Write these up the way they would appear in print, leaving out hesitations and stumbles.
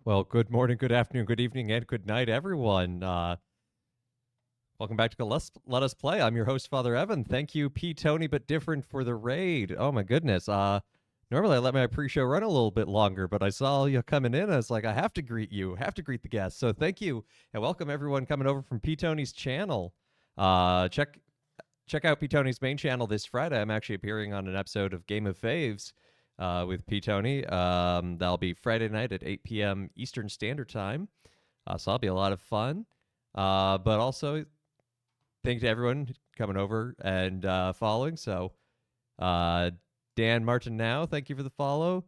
Well, good morning, good afternoon, good evening, and good night, everyone. Welcome back to Let Us Play. I'm your host, Father Evan. Thank you, P. Tony, but different for the raid. Oh my goodness. Normally I let my pre-show run a little bit longer, but I saw you coming in. I was like, I have to greet you, greet the guests. So thank you, and welcome everyone coming over from P. Tony's channel. Check out P. Tony's main channel this Friday. I'm actually appearing on an episode of Game of Faves with P. Tony. That'll be Friday night at 8 p.m. Eastern Standard Time. So that'll be a lot of fun. But also, thank you to everyone coming over and following. So, Dan Martin now, thank you for the follow.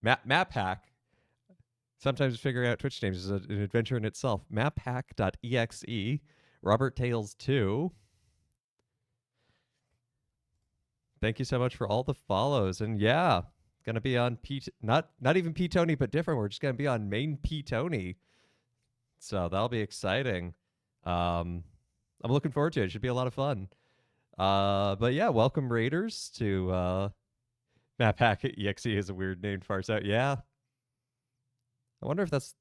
Map Hack. Sometimes figuring out Twitch names is an adventure in itself. Maphack.exe. Robert Tales 2. Thank you so much for all the follows. And yeah, gonna be on not even P Tony, but different. We're just gonna be on main P Tony. So that'll be exciting. I'm looking forward to it. It should be a lot of fun. But yeah, welcome Raiders to Maphack.exe is a weird name to parse out. Yeah. I wonder if it's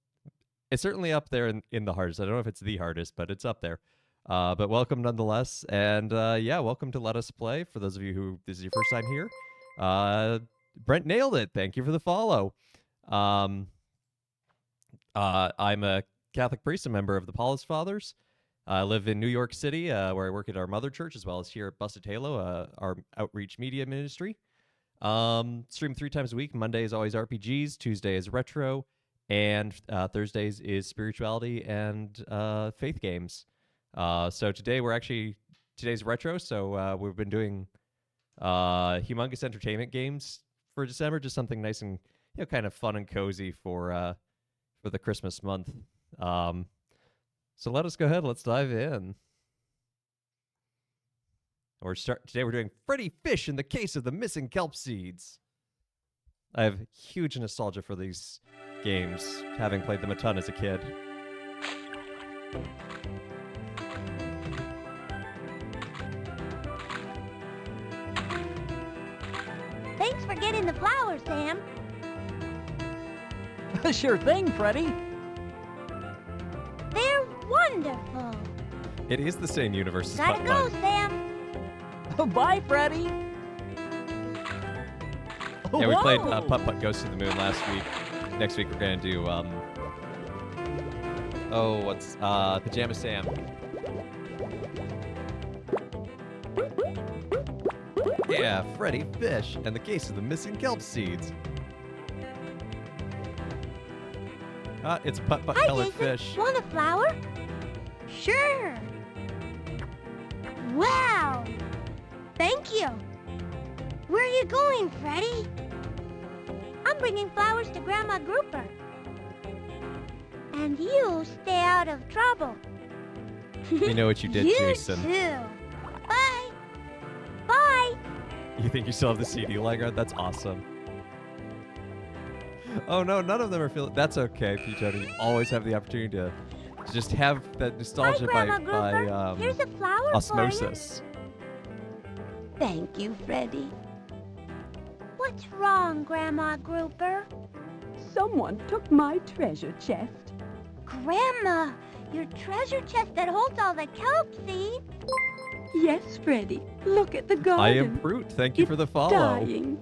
certainly up there in the hardest. I don't know if it's the hardest, but it's up there. But welcome nonetheless. And yeah, welcome to Let Us Play. For those of you who this is your first time here. Brent nailed it. Thank you for the follow. I'm a Catholic priest, a member of the Paulist Fathers. I live in New York City, where I work at our mother church, as well as here at Busted Halo, our outreach media ministry. Stream 3 times a week. Monday is always RPGs. Tuesday is retro. And Thursdays is spirituality and faith games. So today's retro. So we've been doing humongous entertainment games for December, just something nice and kind of fun and cozy for the Christmas month. So let us go ahead. Let's dive in. Today we're doing Freddi Fish in the Case of the Missing Kelp Seeds. I have huge nostalgia for these games, having played them a ton as a kid. Thanks for getting the flowers, Sam. Sure thing, Freddi. They're wonderful. It is the same universe as Gotta Putt go, Putt. Sam. Bye, Freddi. Yeah, we played Putt Putt Goes to the Moon last week. Next week we're gonna do Pajama Sam. Yeah, Freddi Fish and the Case of the Missing Kelp Seeds. It's a Putt Putt Hi, colored Jason. fish. Want a flower? Sure. Wow. Thank you. Where are you going, Freddi? I'm bringing flowers to Grandma Grouper. And you stay out of trouble. You know what you did, Jason. You too. Bye. Bye. You think you still have the CD laying around? That's awesome. Oh no, none of them are feeling. That's okay, P. Tony. You always have the opportunity to just have that nostalgia Hi, Grandma Grouper. Here's a flower osmosis. for you. Thank you, Freddi. What's wrong, Grandma Grouper? Someone took my treasure chest. Grandma, your treasure chest that holds all the kelp seeds? Yes, Freddi. Look at the garden. I am Brute. Thank you for the follow. Dying.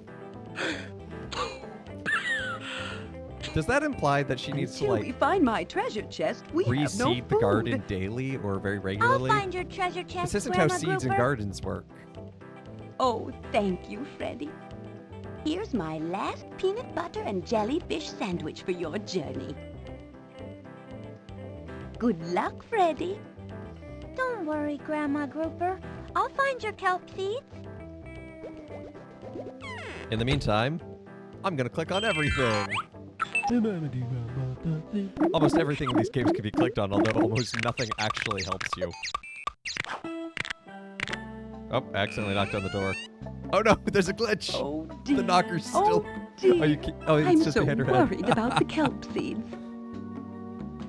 Does that imply that she needs Until to we find my treasure chest, we have no reseed the food. garden daily or very I'll regularly? find your treasure chest, This isn't Grandma how seeds and Grouper. gardens work. Oh, thank you, Freddi. Here's my last peanut butter and jellyfish sandwich for your journey. Good luck, Freddi. Don't worry, Grandma Grouper. I'll find your kelp seeds. In the meantime, I'm gonna click on everything. Almost everything in these games can be clicked on, although almost nothing actually helps you. Oh, I accidentally knocked on the door. Oh no, there's a glitch! Oh, dear. The knocker's still... Oh, dear. it's I'm just so behind her head. worried about the kelp seeds.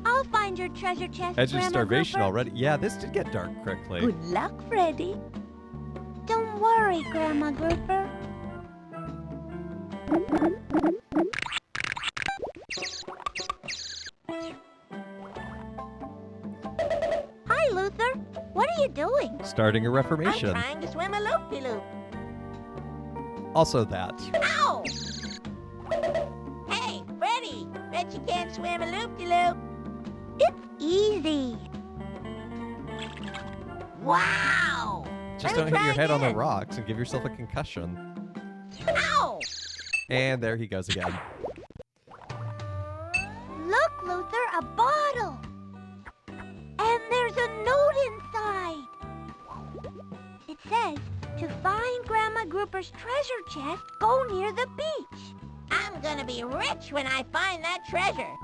I'll find your treasure chest, Edge of Grandma starvation Grouper. already. Yeah, this did get dark quickly. Good luck, Freddi. Don't worry, Grandma Grouper. Luther. What are you doing? Starting a I'm reformation. trying to swim a loop-de-loop. Also that. Ow! Hey, Freddy! Bet you can't swim a loop-de-loop. It's easy. Wow! Just Let me don't hit try your head on the again. rocks and give yourself a concussion. Ow! And there he goes again. Look, Luther, a bottle. And there's a note inside. It says, to find Grandma Grouper's treasure chest, go near the beach. I'm gonna be rich when I find that treasure.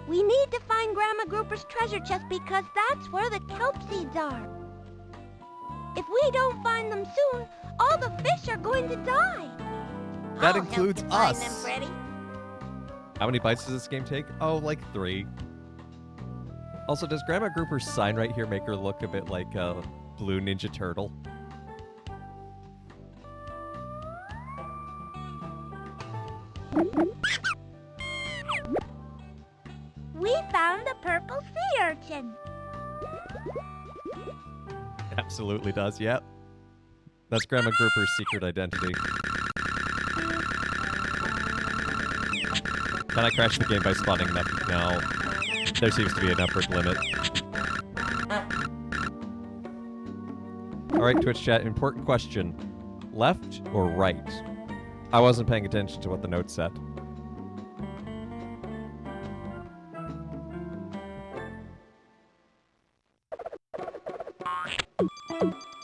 We need to find Grandma Grouper's treasure chest because that's where the kelp seeds are. If we don't find them soon, all the fish are going to die. That I'll help includes you find us. them, Freddy. How many bites does this game take? Oh, like 3. Also, does Grandma Grouper's sign right here make her look a bit like a blue Ninja Turtle? We found the purple sea urchin. Absolutely does, yep. That's Grandma Grouper's secret identity. Can I crash the game by spawning nothing? No. There seems to be an upward limit. Alright, Twitch chat, important question. Left or right? I wasn't paying attention to what the note said.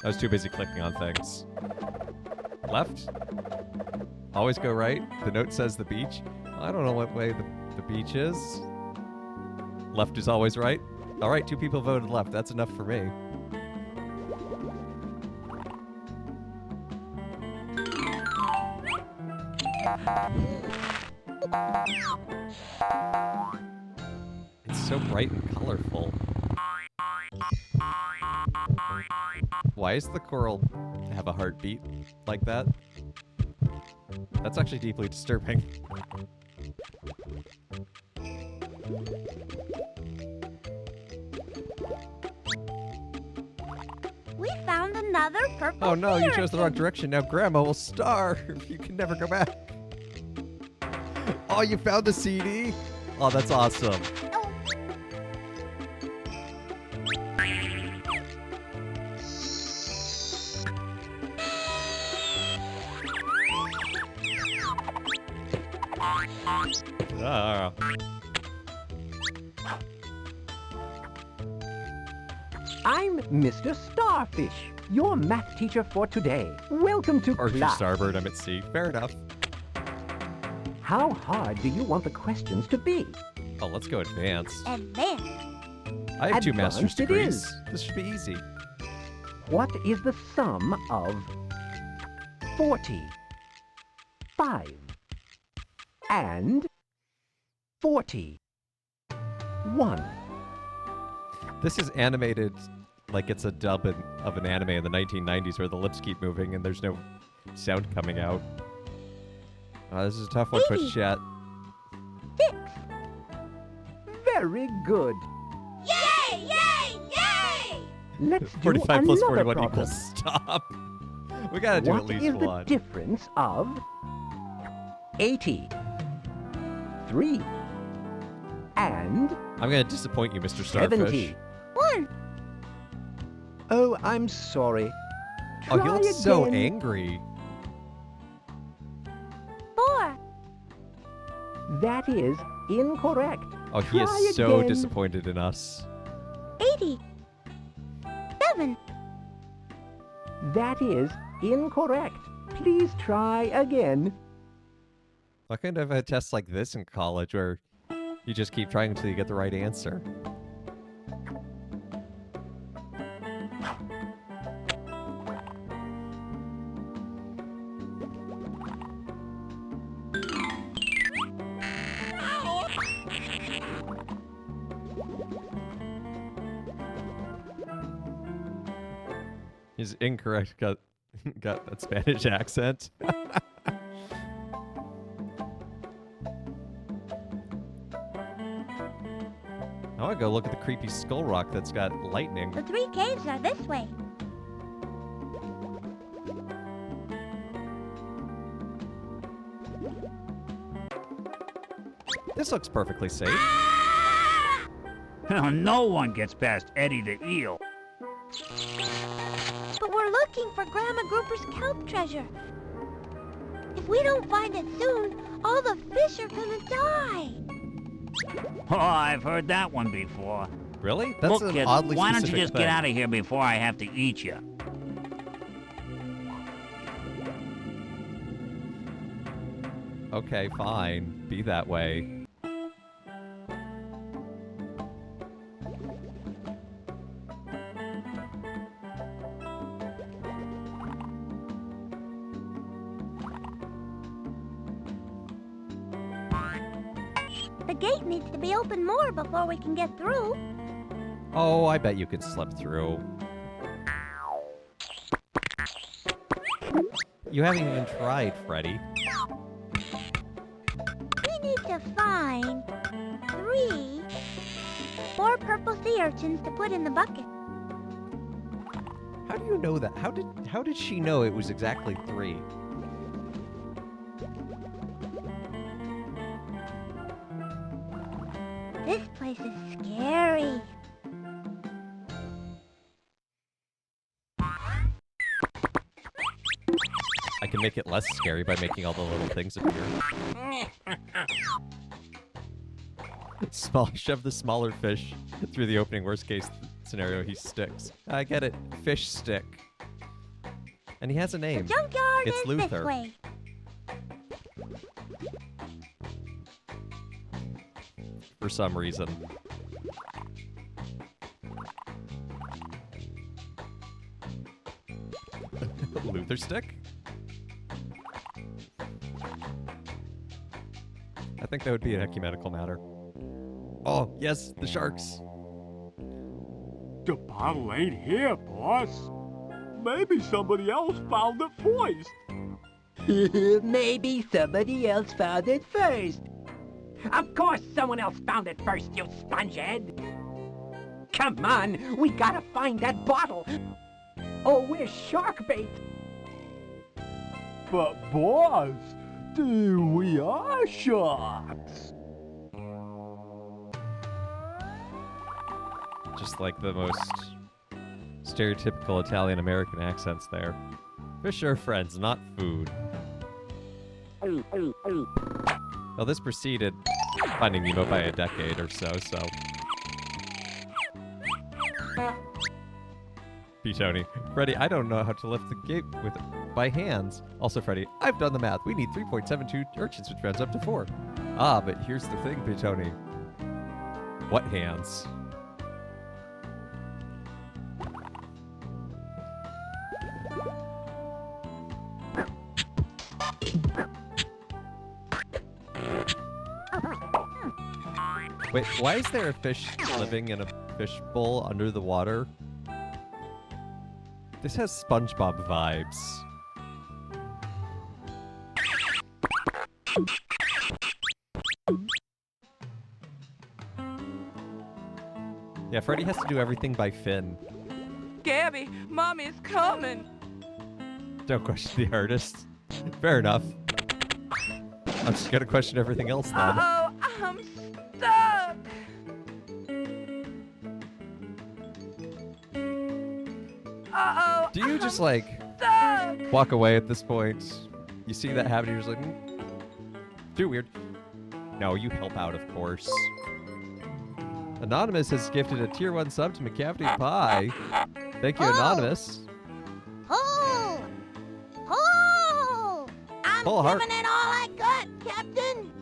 I was too busy clicking on things. Left? Always go right? The note says the beach? I don't know what way the beach is. Left is always right? Alright, 2 people voted left. That's enough for me. It's so bright and colorful. Why does the coral have a heartbeat like that? That's actually deeply disturbing. We found another purple Oh no, sea you chose the wrong urchin. direction. Now Grandma will starve. You can never go back. Oh, you found the CD? Oh, that's awesome. Oh, Ah. I'm Mr. Starfish, your math teacher for today. Welcome to Or to class. starboard, I'm at sea. Fair enough. How hard do you want the questions to be? Oh, let's go advanced. advanced. I have 2 master's Advanced it degrees. is. This should be easy. What is the sum of 40, 5, and 40? 1. This is animated like it's a dub of an anime in the 1990s where the lips keep moving and there's no sound coming out. This is a tough one, Twitch 80. chat. 6. Very good. Yay! Yay! Yay! Let's do 45 plus another 41 problem. equals stop. We gotta do What at least is the one. difference of 80, 3, and I'm gonna disappoint you, Mr. Starfish. 70? 1. Oh, I'm sorry. Oh, he Try looks so again. angry. 4. That is incorrect. Oh, he Try is so again. disappointed in us. 80. 7. That is incorrect. Please try again. Why couldn't I have had tests like this in college where you just keep trying until you get the right answer? He's incorrect. Got that Spanish accent. I want to go look at the creepy skull rock that's got lightning. The 3 caves are this way. This looks perfectly safe. No one gets past Eddie the eel. But we're looking for Grandma Grouper's kelp treasure. If we don't find it soon, all the fish are gonna die. Oh, I've heard that one before. Really? That's Look, an kid, oddly why don't you specific just thing. get out of here before I have to eat you? Okay, fine. Be that way. The gate needs to be open more before we can get through. Oh, I bet you can slip through. You haven't even tried, Freddy. We need to find 3 more purple sea urchins to put in the bucket. How do you know that? How did she know it was exactly 3? This place is scary. I can make it less scary by making all the little things appear. Shove the smaller fish through the opening. Worst case scenario, he sticks. I get it. Fish stick. And he has a The name. junkyard It's is Luther. this way. For some reason. Luther stick? I think that would be an ecumenical matter. Oh, yes, the sharks. The bottle ain't here, boss. Maybe somebody else found it first. Maybe somebody else found it first. Of course someone else found it first, you spongehead. Come on, we gotta find that bottle. Oh, we're shark bait. But boss, we are sharks. Just like the most stereotypical Italian-American accents there. Fish are friends, not food. Well, this preceded Finding Nemo by a decade or so. Tony. Freddy, I don't know how to lift the gate by hands. Also, Freddy, I've done the math. We need 3.72 urchins, which rounds up to 4. Ah, but here's the thing, Tony. What hands? Wait, why is there a fish living in a fish bowl under the water? This has SpongeBob vibes. Yeah, Freddy has to do everything by Finn. Gabby, Mommy's coming. Don't question the artist. Fair enough. I'm just gonna question everything else then. Uh-oh, I'm stuck. Uh-oh, Do you just like stuck. walk away at this point? You see that happen, you're just like, too weird. No, you help out, of course. Anonymous has gifted a tier 1 sub to McCavity Pie. Thank you, Oh. Anonymous. Ho! Ho! I'm Full heart. giving it all I got, Captain.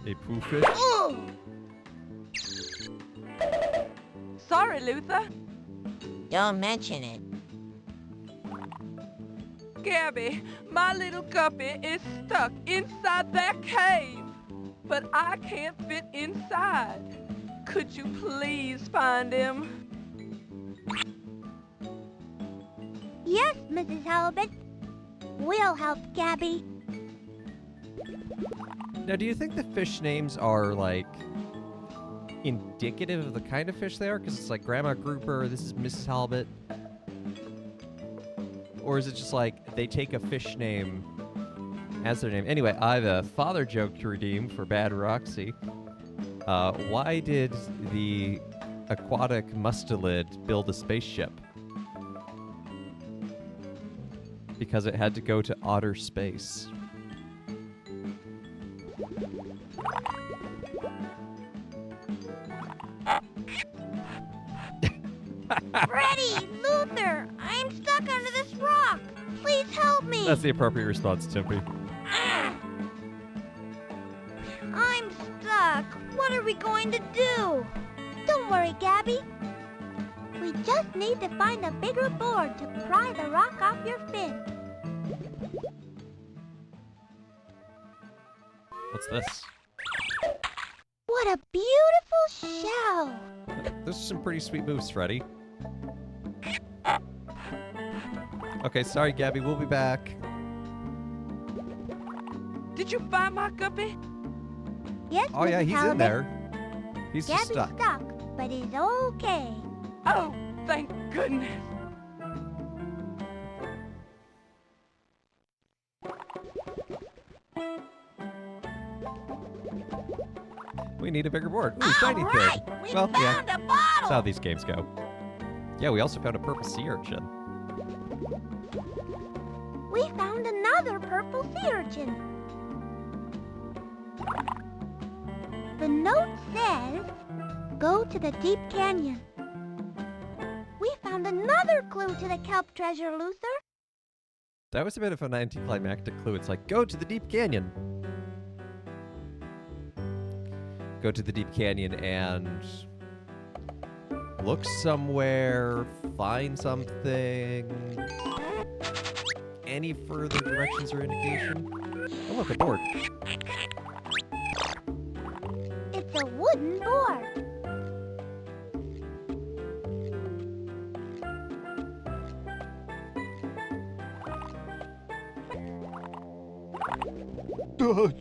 A poo fish. Ooh. Sorry, Luther. Don't mention it. Gabby, my little guppy is stuck inside that cave. But I can't fit inside. Could you please find him? Yes, Mrs. Halibut. We'll help Gabby. Now, do you think the fish names are like indicative of the kind of fish they are? Because it's like Grandma Grouper, this is Mrs. Halibut. Or is it just like they take a fish name as their name? Anyway, I have a father joke to redeem for Bad Roxy. Why did the aquatic mustelid build a spaceship? Because it had to go to outer space. Freddi! Luther! I'm stuck under this rock! Please help me! That's the appropriate response, Timpy. I'm stuck. What are we going to do? Don't worry, Gabby. We just need to find a bigger board to pry the rock off your fin. What's this? What a beautiful shell! Those are some pretty sweet moves, Freddy. Okay, sorry, Gabby. We'll be back. Did you find my guppy? Yes, Oh, yeah, Mrs. he's in Halibut. there. He's just Gabby's stuck. but he's okay. Oh, thank goodness. We need a bigger board. Ooh, shiny All right, thing. we Well, yeah, found a that's bottle. how these games go. Yeah, we also found a purple sea urchin. We found another purple sea urchin. The note says, go to the deep canyon. We found another clue to the kelp treasure, Luther. That was a bit of an anticlimactic clue. It's like, go to the deep canyon. Go to the deep canyon and look somewhere, find something. Any further directions or indication? Oh, look, a board. It's a wooden board.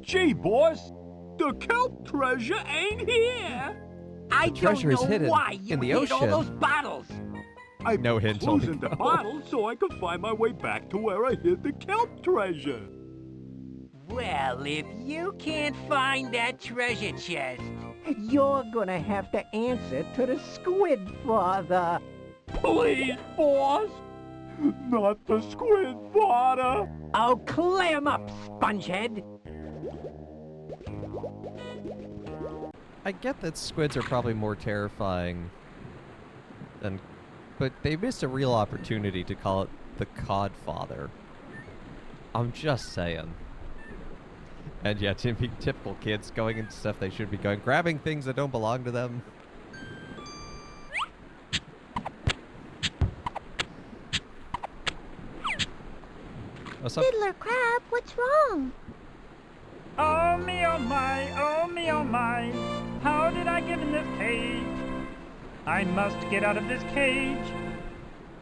Gee, boss, the kelp treasure ain't here. I treasure don't is know hidden why you in the hid all ocean. those bottles. I No hint, clues only in the go. bottle so I could find my way back to where I hid the kelp treasure. Well, if you can't find that treasure chest, you're gonna have to answer to the squid father. Please, boss, not the squid father. Oh, clam up, spongehead. I get that squids are probably more terrifying than, but they missed a real opportunity to call it the Codfather. I'm just saying. And yeah, typical kids going into stuff they should be going, grabbing things that don't belong to them. What's up? Fiddler Crab, what's wrong? Oh me, oh my, oh me, oh my. How did I get in this cage? I must get out of this cage.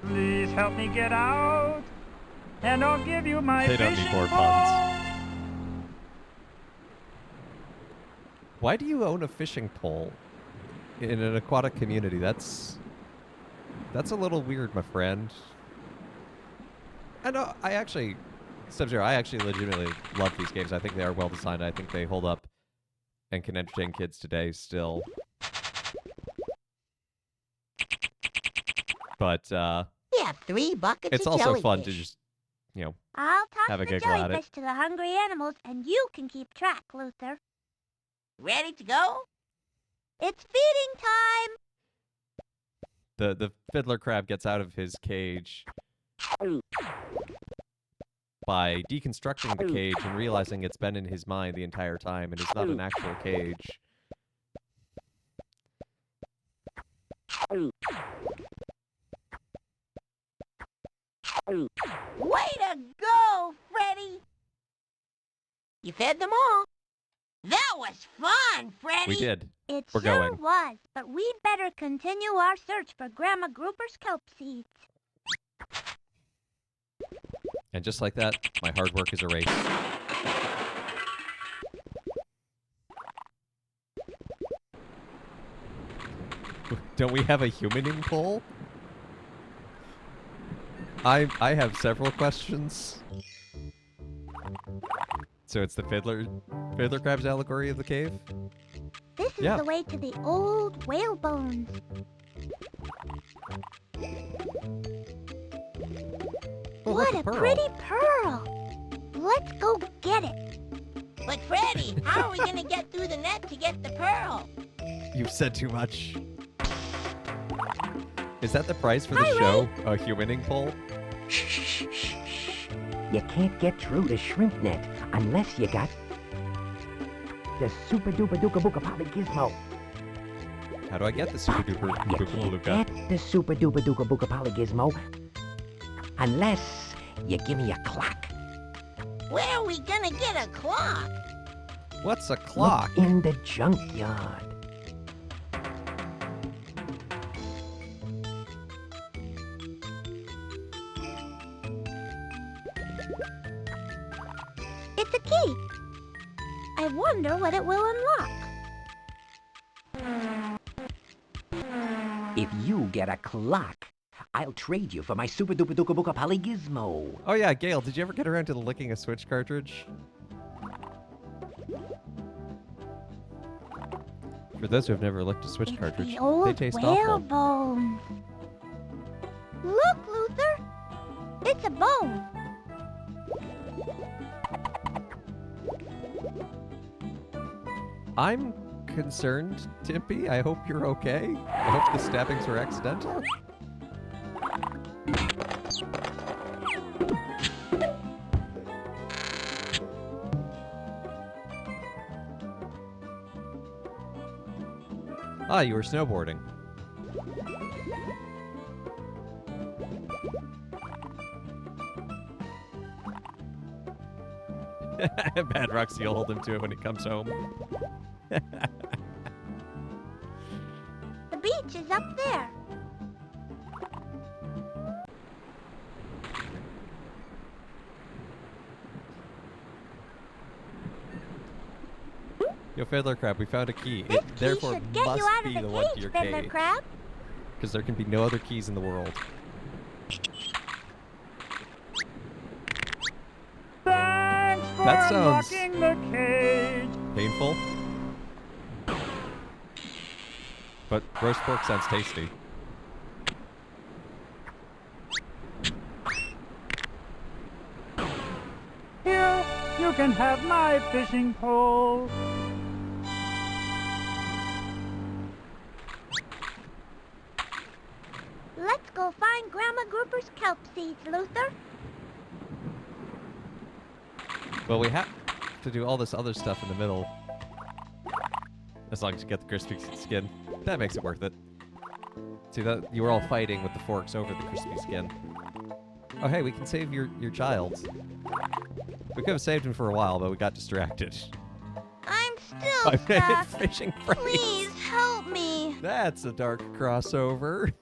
Please help me get out. And I'll give you my They don't need fishing more pole. puns. Why do you own a fishing pole in an aquatic community? That's a little weird, my friend. I know, Sub-Zero, I actually legitimately love these games. I think they are well designed. I think they hold up and can entertain kids today still. But We have 3 buckets it's of also fun to jellyfish. just, you know, I'll toss Have a the giggle at it. jellyfish to the hungry animals, and you can keep track, Luther. Ready to go? It's feeding time! the fiddler crab gets out of his cage by deconstructing the cage and realizing it's been in his mind the entire time and it's not an actual cage. Way to go, Freddi! You fed them all. That was fun, Freddi! We did. It We're sure going. was, but we'd better continue our search for Grandma Grouper's kelp seeds. And just like that, my hard work is erased. Don't we have a humaning poll? I have several questions. So it's the fiddler crab's allegory of the cave? This is Yeah. the way to the old whale bones. Oh, What look, a pearl. pretty pearl! Let's go get it. But Freddy, how are we gonna get through the net to get the pearl? You've said too much. Is that the price for the Hi, show? A humaning poll? You can't get through the shrimp net unless you got the super duper duper booka poly gizmo. How do I get the super duper You duper can't beluga? get the super duper duper booka poly gizmo unless you give me a clock. Where are we gonna get a clock? What's a clock? Look in the junkyard. It's a key. I wonder what it will unlock. If you get a clock, I'll trade you for my super duper duper booka poly gizmo. Oh yeah, Gail, did you ever get around to licking a Switch cartridge? For those who have never licked a Switch It's cartridge, the old they taste whale awful. bones. Look, Luther. It's a bone. I'm concerned, Timpy. I hope you're okay. I hope the stabbings were accidental. Ah, you were snowboarding. Bad Roxy will hold him to it when he comes home. The beach is up there. Yo, Fiddler Crab, we found a key. This It key therefore should get must you out be of the the one to cage, your Fiddler cage. Crab. Because there can be no other keys in the world. Thanks for That sounds- unlocking the cage. Painful? But roast pork sounds tasty. Here, you can have my fishing pole. Let's go find Grandma Grouper's kelp seeds, Luther. Well, we have to do all this other stuff in the middle. As long as you get the crispy skin. That makes it worth it. See, that you were all fighting with the forks over the crispy skin. Oh, hey, we can save your child. We could have saved him for a while, but we got distracted. I'm still By stuck. fishing phrase. Please help me. That's a dark crossover.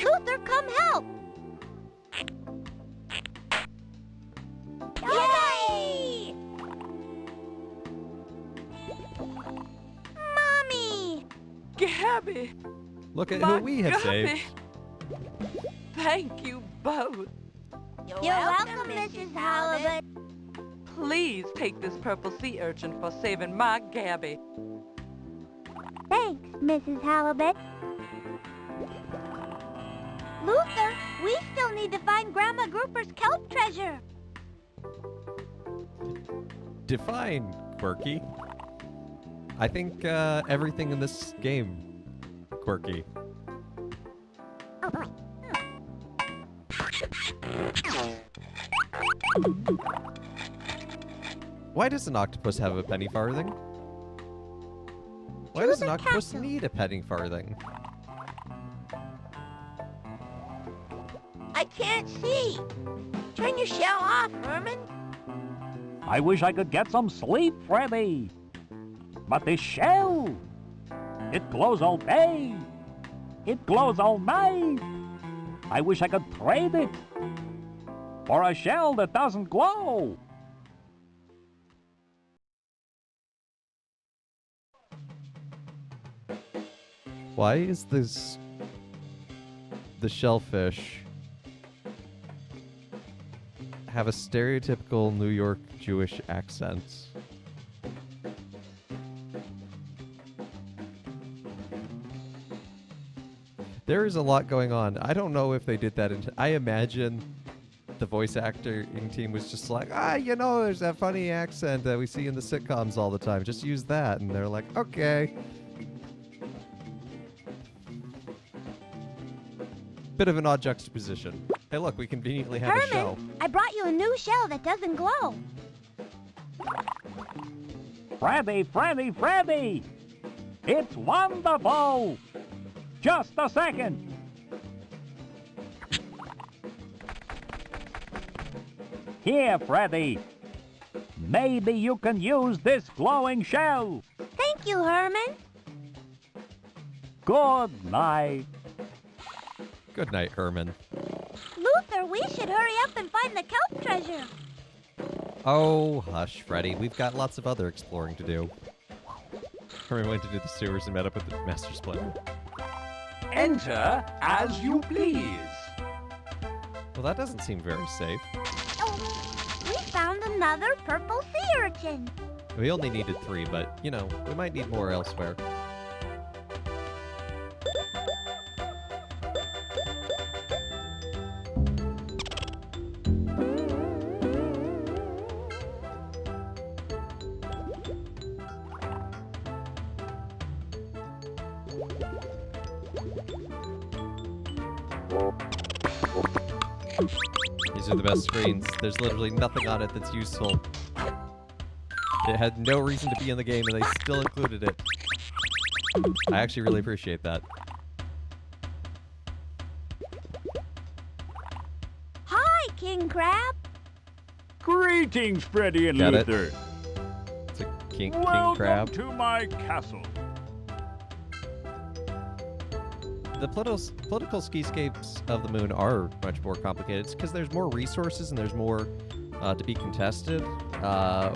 Luther, come help. Yay! Mommy! Gabby, Look at my who we have Gabby. saved. Thank you both. You're welcome, Mrs. Halibut. Please take this purple sea urchin for saving my Gabby. Thanks, Mrs. Halibut. Luther, we still need to find Grandma Grouper's kelp treasure. Define quirky. I think everything in this game quirky. Oh, boy. Why does an octopus have a penny farthing? Why Choose does an a octopus castle. need a penny farthing? I can't see. Turn your shell off, Herman. I wish I could get some sleep, Freddy. But this shell, it glows all day. It glows all night. I wish I could trade it for a shell that doesn't glow. Why is this the shellfish have a stereotypical New York Jewish accent? There is a lot going on. I don't know if they did that. I imagine the voice acting team was just like, there's that funny accent that we see in the sitcoms all the time. Just use that. And they're like, okay. Bit of an odd juxtaposition. Hey, look, we conveniently have a shell. Herman, I brought you a new shell that doesn't glow. Freddi! It's wonderful! Just a second. Here, Freddi. Maybe you can use this glowing shell. Thank you, Herman. Good night. Good night, Herman. Luther, we should hurry up and find the kelp treasure. Oh, hush, Freddi. We've got lots of other exploring to do. Herman went to do the sewers and met up with the Master Splinter. Enter as you please. Well, that doesn't seem very safe. Oh, we found another purple sea urchin. We only needed 3, but, we might need more elsewhere. These are the best screens. There's literally nothing on it that's useful. It had no reason to be in the game, and they still included it. I actually really appreciate that. Hi, King Crab. Greetings, Freddi and Get it? Luther. It's a king Welcome crab. to my castle. The political skyscapes of the moon are much more complicated. It's because there's more resources and there's more to be contested,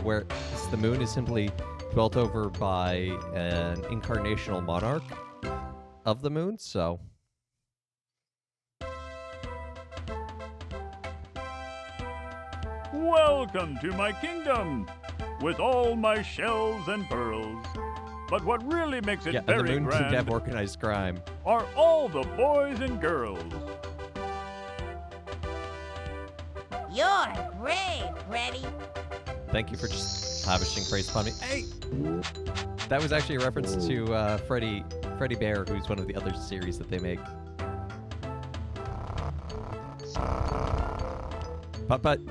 where the moon is simply dwelt over by an incarnational monarch of the moon, so... Welcome to my kingdom, with all my shells and pearls. But what really makes it and very the moon seemed to have grand organized crime. are all the boys and girls. You're brave, Freddi. Thank you for just lavishing praise upon me. Hey! That was actually a reference to Freddi Bear, who's one of the other series that they make. Putt-putt.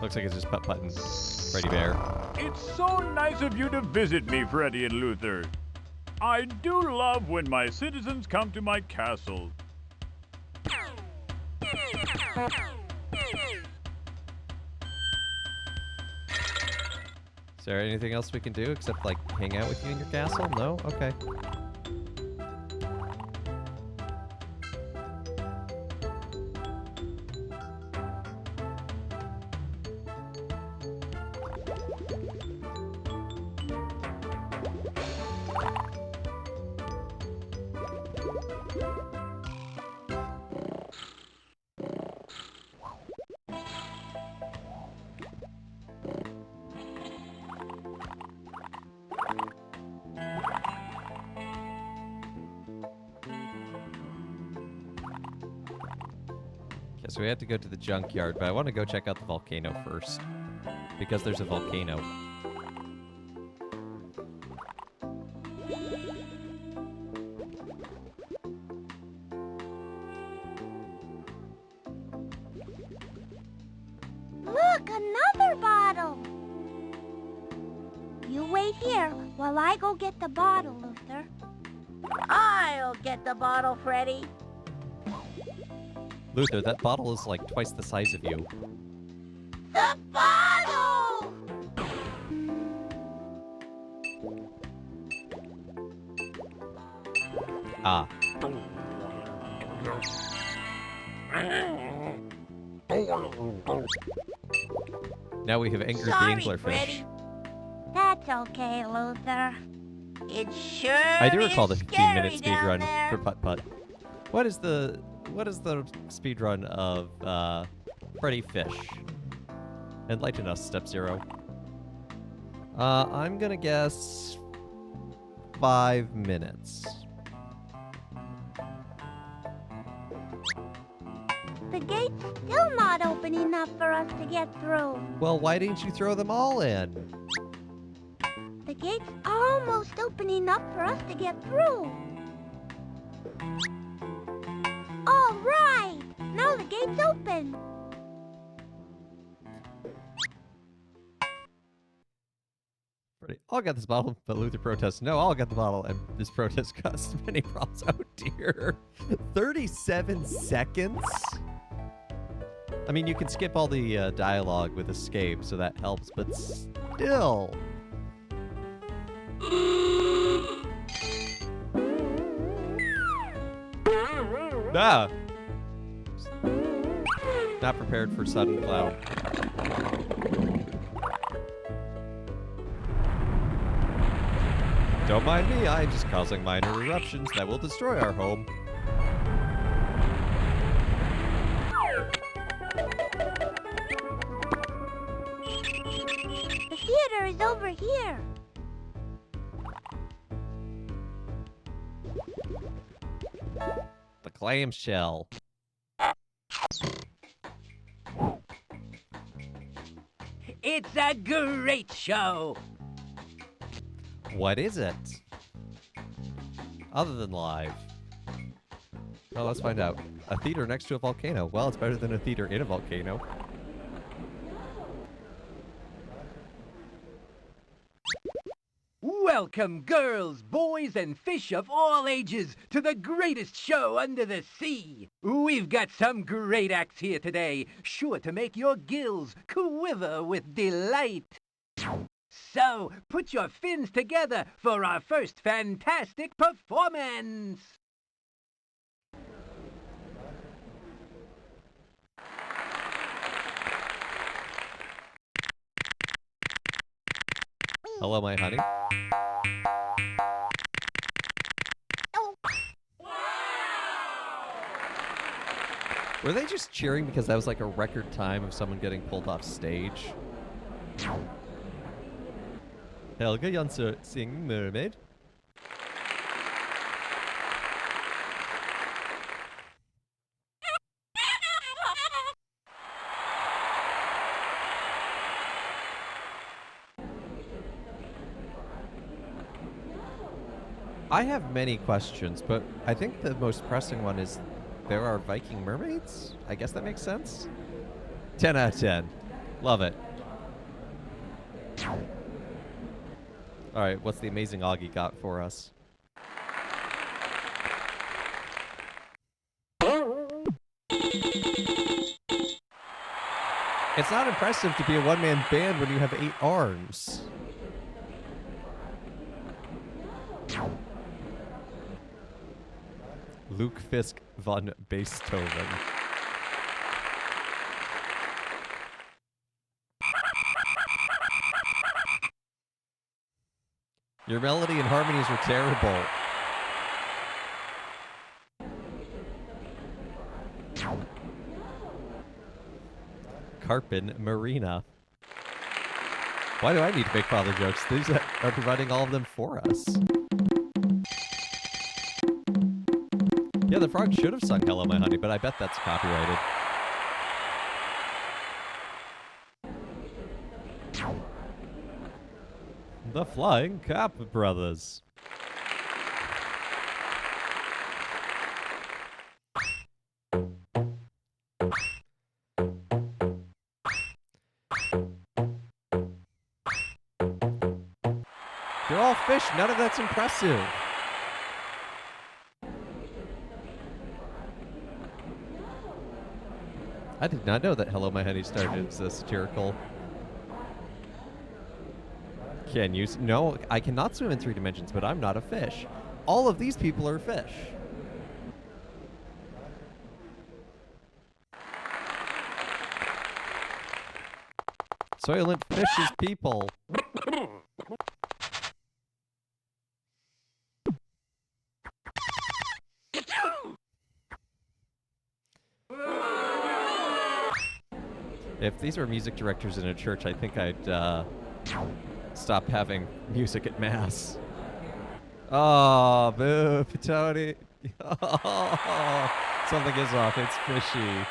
Looks like it's just putt-putting Freddi Bear. It's so nice of you to visit me, Freddi and Luther. I do love when my citizens come to my castle. Is there anything else we can do except, like, hang out with you in your castle? No? Okay. So we had to go to the junkyard, but I want to go check out the volcano first. Because there's a volcano. Look, another bottle. You wait here while I go get the bottle, Luther. I'll get the bottle, Freddi. Luther, that bottle is like twice the size of you. The bottle! Ah. Now we have angered the Sorry, anglerfish. Freddi. That's okay, Luther. It sure I do recall the is 15-minute scary speed down run there. for Putt Putt. What is the speed run of Freddi Fish? Enlighten us, Step Zero. I'm gonna guess 5 minutes. The gate's still not open enough for us to get through. Well, why didn't you throw them all in? The gate's almost open enough for us to get through. All right! Now the gate's open. Freddi, I'll get this bottle, but Luther protests, no, I'll get the bottle, and this protest causes many problems. Oh dear. 37 seconds? I mean, you can skip all the dialogue with escape, so that helps, but still. Ah! Not prepared for sudden cloud. Don't mind me, I'm just causing minor eruptions that will destroy our home. The theater is over here. The clamshell. It's a great show. What is it? Other than live. Well, let's find out. A theater next to a volcano. Well, it's better than a theater in a volcano. Welcome, girls, boys, and fish of all ages, to the greatest show under the sea. We've got some great acts here today, sure to make your gills quiver with delight. So, put your fins together for our first fantastic performance. Hello, my honey. Were they just cheering because that was like a record time of someone getting pulled off stage? Helga Janser sing Mermaid. I have many questions, but I think the most pressing one is there are Viking mermaids? I guess that makes sense. 10 out of 10. Love it. All right, what's the amazing Augie got for us? It's not impressive to be a one-man band when you have 8 arms. Luke Fisk von Beethoven. Your melody and harmonies were terrible. Carpin Marina. Why do I need to make father jokes? These are providing all of them for us. Yeah, the frog should have sung Hello, My Honey, but I bet that's copyrighted. The Flying Cap Brothers. They're all fish. None of that's impressive. I did not know that Hello, My Honey started as a satirical. Can you? No, I cannot swim in 3 dimensions, but I'm not a fish. All of these people are fish. Soylent Fish is people. if these were music directors in a church, I think I'd stop having music at mass. Oh, boo, Petoni. Oh, something is off. It's fishy.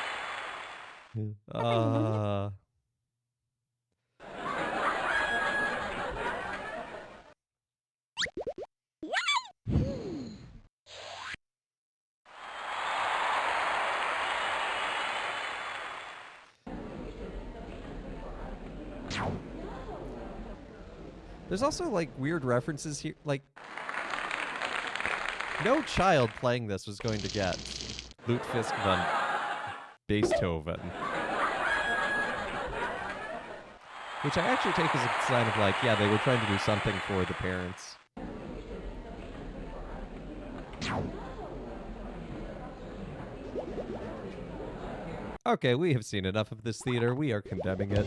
There's also, like, weird references here. Like, no child playing this was going to get Lutefisk von Beethoven. Which I actually take as a sign of, like, yeah, they were trying to do something for the parents. Okay, we have seen enough of this theater. We are condemning it.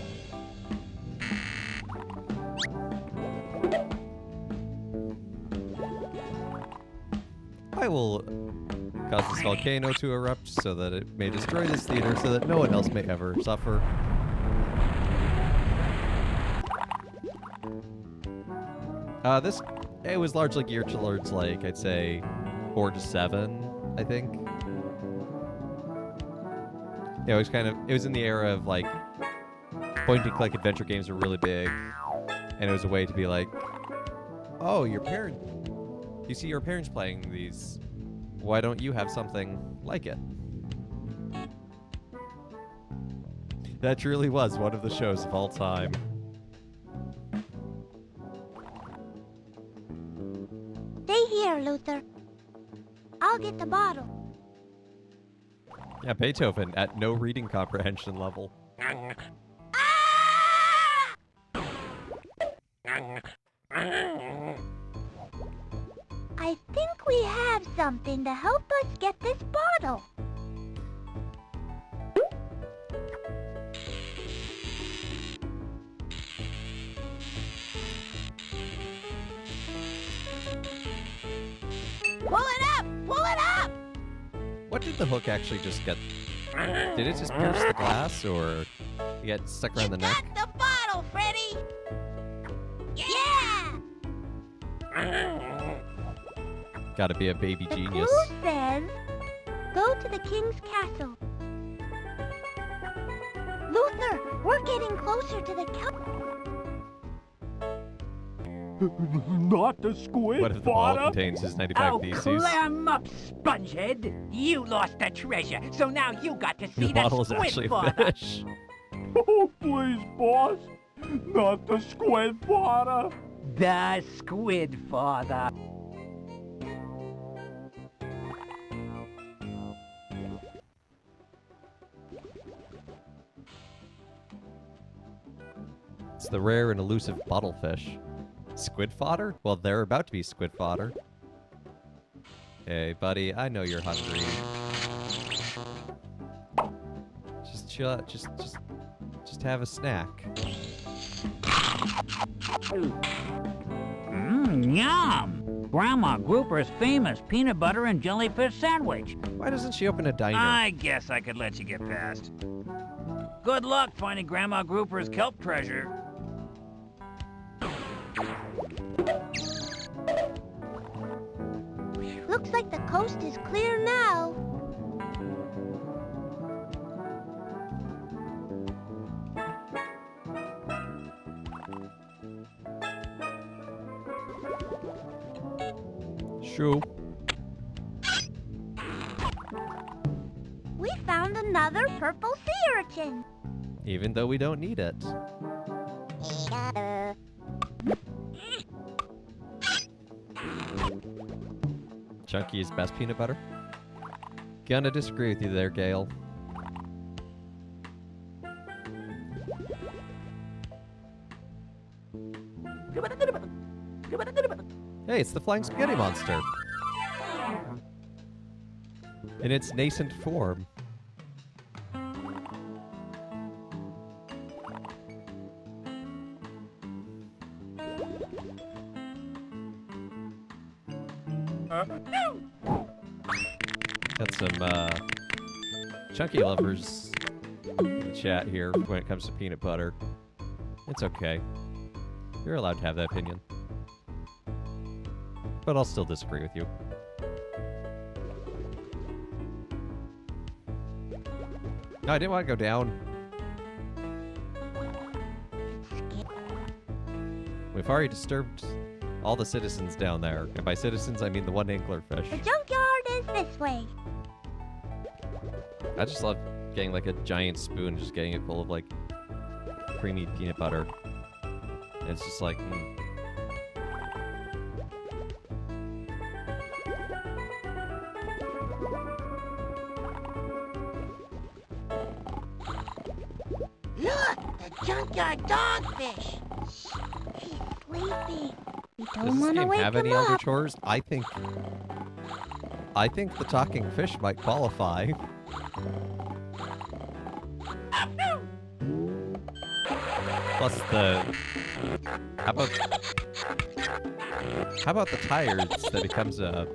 I will cause this volcano to erupt so that it may destroy this theater so that no one else may ever suffer. It was largely geared towards, like, I'd say 4 to 7, I think. Yeah, it was in the era of, like, point-and-click adventure games were really big, and it was a way to be like, oh, you see your parents playing these, why don't you have something like it? That truly was one of the shows of all time. Stay here, Luther. I'll get the bottle. Yeah, Beethoven at no reading comprehension level. I think we have something to help us get this bottle. Pull it up! Pull it up! What did the hook actually just get? Did it just pierce the glass, or get stuck around the neck? Got the bottle, Freddy! Yeah! Gotta be a baby The genius. clue says, go to the king's castle. Luther, we're getting closer to the Kelp. Not the squid, What if the ball father? contains his 95 Oh, theses? clam up, spongehead! You lost the treasure, so now you got to see The the bottle is squid actually a father. fish. Oh, please, boss. Not the squid, father. The squid father. It's the rare and elusive bottlefish. Squid fodder? Well, they're about to be squid fodder. Hey, buddy, I know you're hungry. Just chill out. Just have a snack. Yum! Grandma Grouper's famous peanut butter and jellyfish sandwich. Why doesn't she open a diner? I guess I could let you get past. Good luck finding Grandma Grouper's kelp treasure. Looks like the coast is clear now. Shoo. We found another purple sea urchin. Even though we don't need it. Chunky is best peanut butter? Gonna disagree with you there, Gale. Hey, it's the flying spaghetti monster. In its nascent form. Got some, Chunky lovers the chat here when it comes to peanut butter. It's okay. You're allowed to have that opinion. But I'll still disagree with you. No, I didn't want to go down. We've already disturbed all the citizens down there. And by citizens, I mean the one anglerfish. The junkyard is this way. I just love getting like a giant spoon and just getting it full of like creamy peanut butter. And it's just like, Look, the junkyard dogfish. He's sleeping. We Does don't this want to game wake have him any elder up. chores? I think the talking fish might qualify. Plus how about the tires that becomes a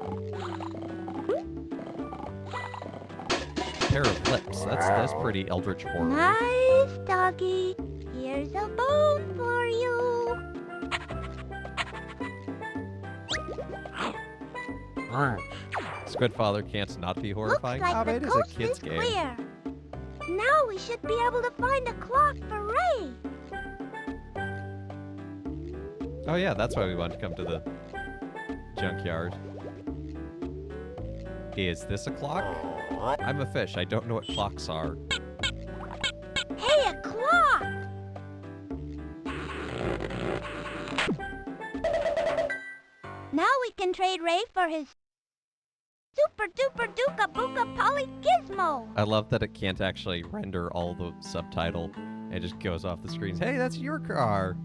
pair of lips? That's pretty eldritch horror. Nice doggy. Here's a bone for you. Squidfather can't not be horrifying. Looks like but the it is a coast kid's is game. clear. Now we should be able to find a clock for Ray. Oh yeah, that's why we wanted to come to the junkyard. Is this a clock? I'm a fish. I don't know what clocks are. Hey, a clock! Now we can trade Ray for his super duper duka booka poly gizmo. I love that it can't actually render all the subtitle. It just goes off the screens. Hey, that's your car.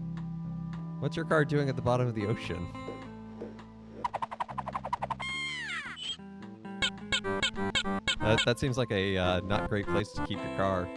What's your car doing at the bottom of the ocean? That seems like a not great place to keep your car.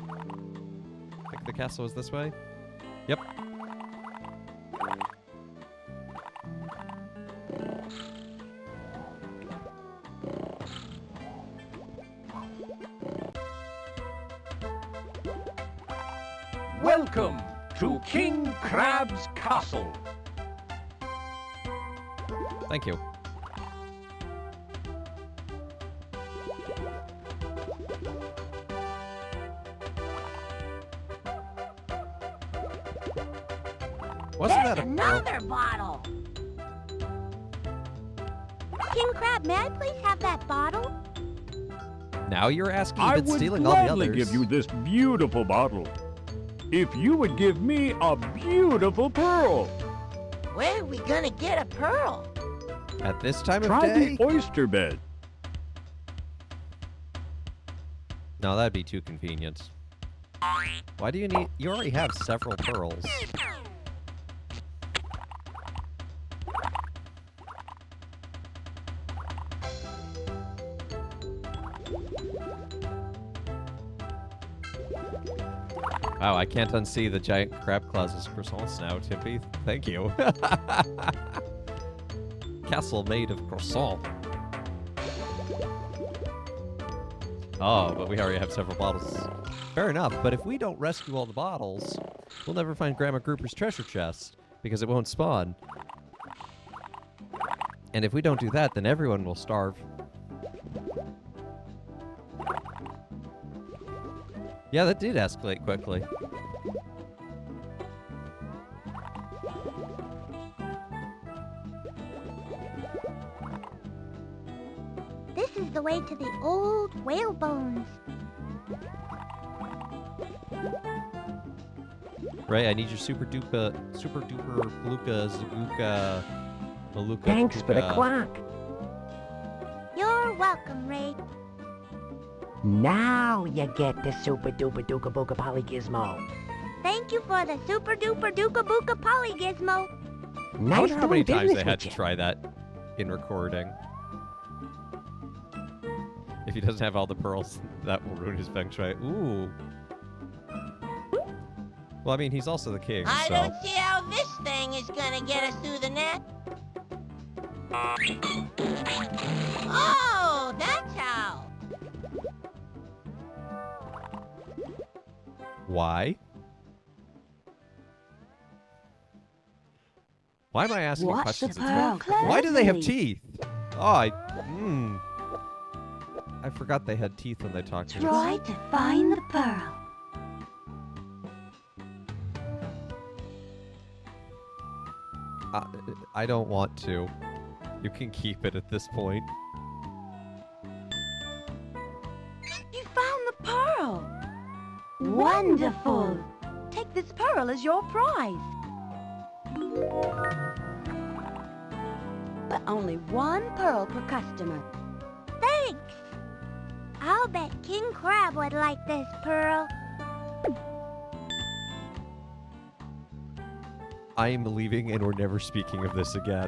I think the castle is this way. Yep. Welcome to King Crab's castle. Thank you. Wasn't that a Another bottle. King Crab, may I please have that bottle? Now you're asking, I but would stealing all the gladly others. give you this beautiful bottle if you would give me a beautiful pearl. Where are we gonna get a pearl? At this time of Try day? the oyster bed. No, that'd be too convenient. Why do you need... You already have several pearls. Wow, I can't unsee the giant crab claws' croissants now, Timpy. Thank you. Castle made of croissant. Oh, but we already have several bottles. Fair enough, but if we don't rescue all the bottles, we'll never find Grandma Grouper's treasure chest, because it won't spawn. And if we don't do that, then everyone will starve. Yeah, that did escalate quickly. This is the way to the old whale bones. Ray, I need your super duper palooka zaguka maluka. Thanks for the puka. clock. You're welcome, Ray. Now you get the super duper duka booka poly gizmo. Thank you for the super duper duka booka poly gizmo. I Nice wonder how many doing times they business had with to you. try that in recording. If he doesn't have all the pearls, that will ruin his feng shui. Ooh. Well, I mean, he's also the king, I so... don't see how this thing is gonna get us through the net. Oh, that's how. Why? Why am I asking Watch the questions? It's pearl Why do they have closely. teeth? Oh, I forgot they had teeth when they talked to me. Try to find the pearl. I don't want to. You can keep it at this point. You found the pearl. Wonderful. Take this pearl as your prize. But only one pearl per customer. Thanks. I'll bet King Crab would like this pearl. I am leaving and we're never speaking of this again.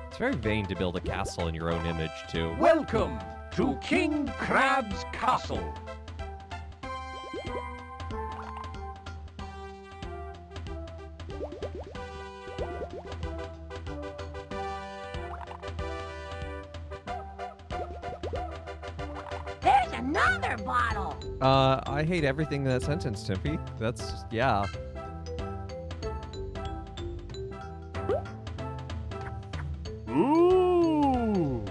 It's very vain to build a castle in your own image, too. Welcome to King Crab's castle. There's another bottle. I hate everything in that sentence, Timpy. That's just, yeah. Ooh!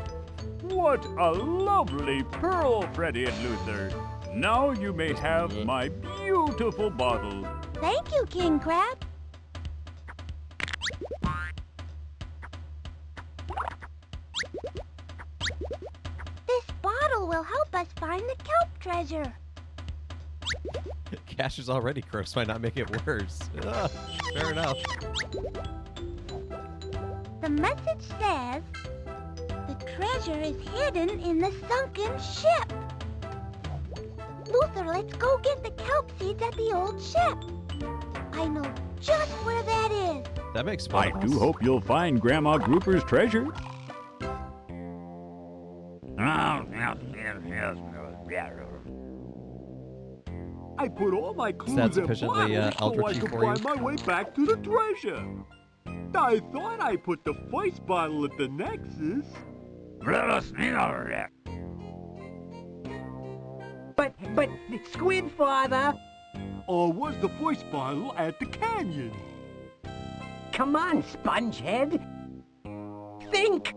What a lovely pearl, Freddi and Luther. Now you may have my beautiful bottle. Thank you, King Crab. This bottle will help us find the kelp treasure. Cash is already gross. Why not make it worse? Ugh, fair enough. The message says, the treasure is hidden in the sunken ship. Luther, let's go get the kelp seeds at the old ship. I know just where that is. That makes fun I of do us. hope you'll find Grandma Grouper's treasure. I put all my clues that in sufficiently, bottles so I Eldritchy could for you? find my way back to the treasure. I thought I put the first bottle at the Nexus. But, Squid Father, Or was the first bottle at the canyon? come on, Spongehead. Think!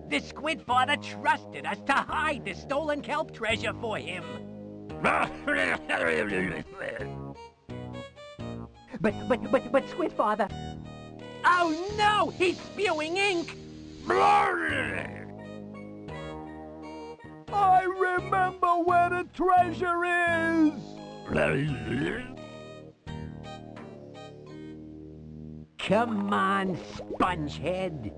The Squid Father trusted us to hide the stolen kelp treasure for him. But, Squid Father. Oh no! He's spewing ink! I remember where the treasure is! Come on, Spongehead.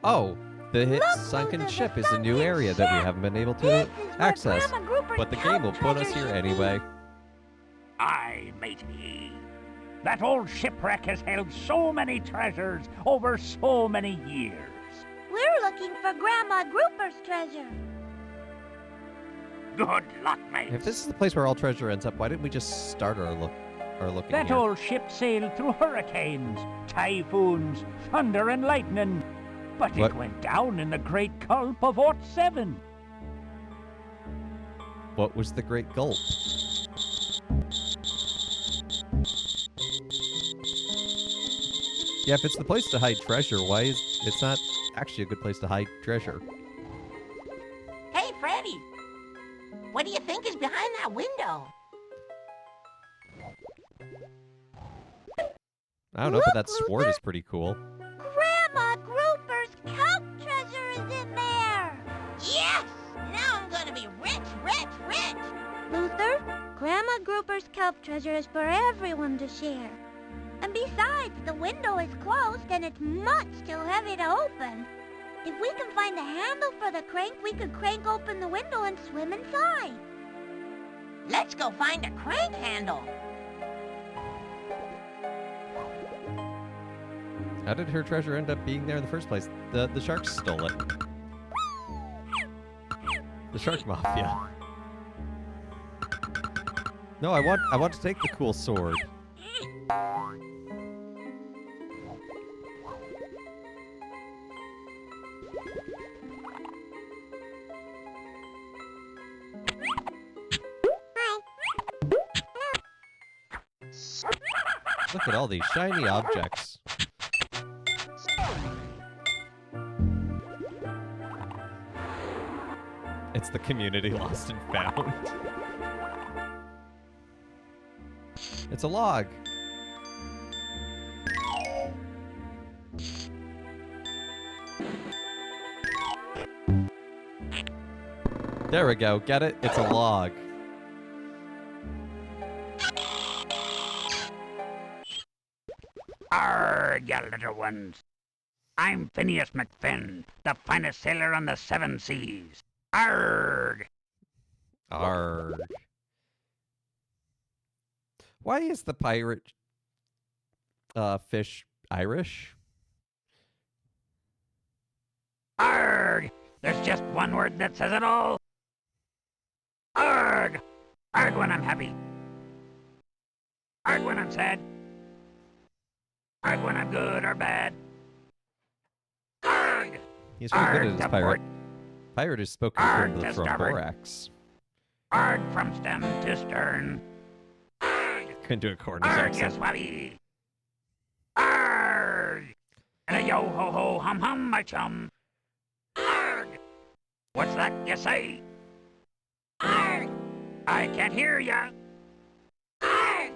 Oh, the hit sunken ship is a new area that we haven't been able to This is where access. Grandma Grouper's But the game kelp will put us treasure here should be. anyway. Aye, matey. That old shipwreck has held so many treasures over so many years. We're looking for Grandma Grouper's treasure. Good luck, mate. If this is the place where all treasure ends up, why didn't we just start our looking That here? old ship sailed through hurricanes, typhoons, thunder, and lightning. But What? it went down in the Great Kelp of '07. What was the Great Gulp? Yeah, if it's the place to hide treasure, why is it's not actually a good place to hide treasure? think is behind that window? I don't know, but that Look, sword Luther. is pretty cool. Grandma Grouper's kelp treasure is in there! Yes! Now I'm gonna be rich, rich, rich! Luther, Grandma Grouper's kelp treasure is for everyone to share. And besides, the window is closed and it's much too heavy to open. If we can find the handle for the crank, we could crank open the window and swim inside. Let's go find a crank handle. How did her treasure end up being there in the first place? The sharks stole it. The shark mafia. No, I want to take the cool sword. Look at all these shiny objects. It's the community lost and found. It's a log. There we go. Get it? It's a log. Arrgh, you little ones. I'm Phineas McFinn, the finest sailor on the 7 seas. Arrgh! Arg. Why is the pirate fish Irish? Arrgh! There's just one word that says it all. Arrgh! Arrgh when I'm happy. Arrgh when I'm sad. Arrgh when I'm good or bad. Arrgh! He's pretty good at his Arg, pirate. Pirate is spoken Arg, from the to from starboard. borax. Arrgh from stem to stern. Arrgh! Couldn't do a Cornish Arrgh, you accent. swabby! Arrgh! And a yo-ho-ho, hum-hum, my chum. Arrgh! What's that you say? Arrgh! I can't hear ya. Arrgh!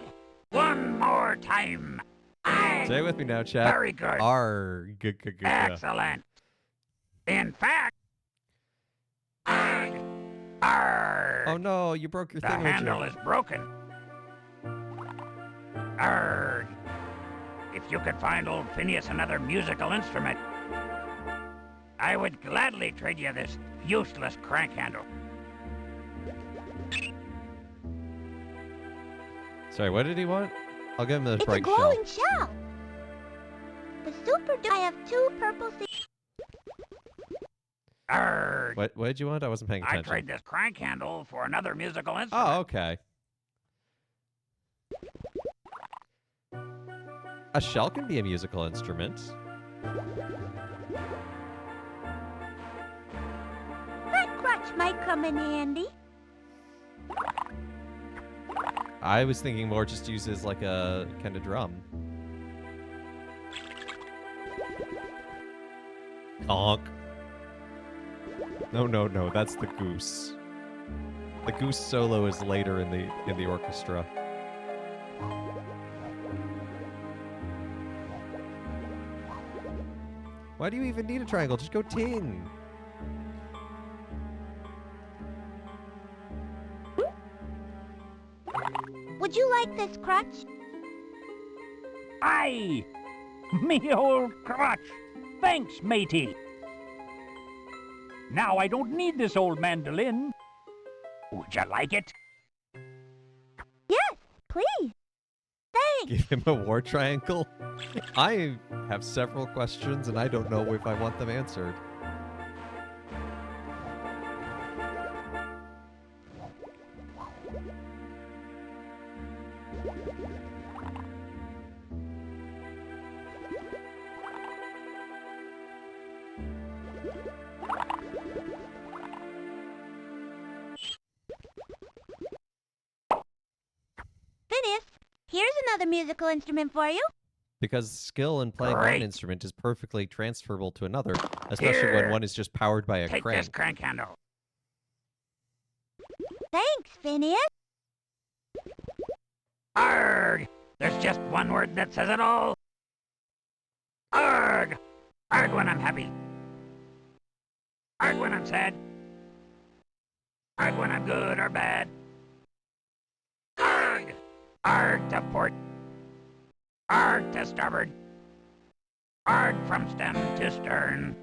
One more time. Arrgh! Say it with me now, chat. Very good. Arg. Excellent. In fact, arrgh! Arrgh! Oh no, you broke your The thing. handle is broken. Arrgh! If you could find old Phineas another musical instrument, I would gladly trade you this useless crank handle. Sorry, what did he want? I'll give him the It's a bright shell. glowing shell. The super I have 2 purple seeds. Arrgh! What did you want? I wasn't paying I attention. trade this crank handle for another musical instrument. Oh, okay. A shell can be a musical instrument. That crutch might come in handy. I was thinking more just use as like a kind of drum. Honk. No, that's the goose. The goose solo is later in the orchestra. Why do you even need a triangle? Just go ting. Would you like this crutch? Aye! Me old crotch! Thanks, matey! Now I don't need this old mandolin. Would you like it? Yes, please. Thanks. Give him a war triangle? I have several questions and I don't know if I want them answered. Phineas, here's another musical instrument for you. Because skill in playing one Great. instrument is perfectly transferable to another, especially when Here. one is just powered by a Take crank. this crank handle. Thanks, Phineas. Arg! There's just one word that says it all. Arg! Arg when I'm happy. Arg when I'm sad. Arg when I'm good or bad. Arg! Arg to port. Arg to starboard. Arg from stem to stern.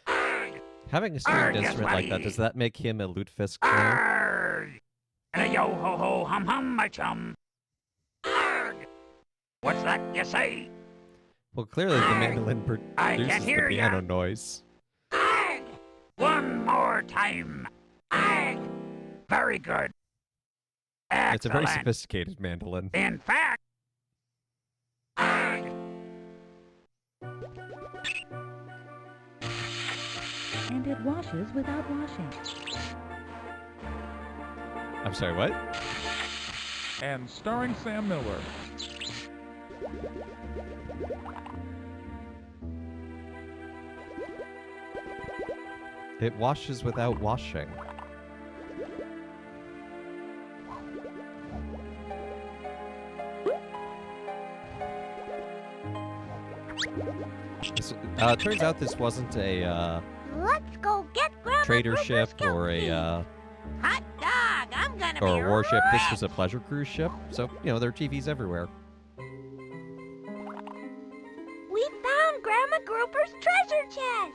Arg! Having a stringed Arg, yes, instrument like that, buddy. does that make him a lutefisk player? Arg! And a yo-ho-ho, hum-hum, my chum. Arg! What's that you say? Well, clearly the mandolin I produces can the hear ya. piano noise. Arg! One more time. Arg! Very good. Excellent. It's a very sophisticated mandolin. In fact, arg! And it washes without washing. I'm sorry, what? And starring Sam Miller. It washes without washing. Turns out this wasn't a Let's go get Grandma trader Grouper's ship kelp or seeds. a Hot dog, I'm gonna be or a warship. This rich. was a pleasure cruise ship, so there are TVs everywhere. We found Grandma Grouper's treasure chest.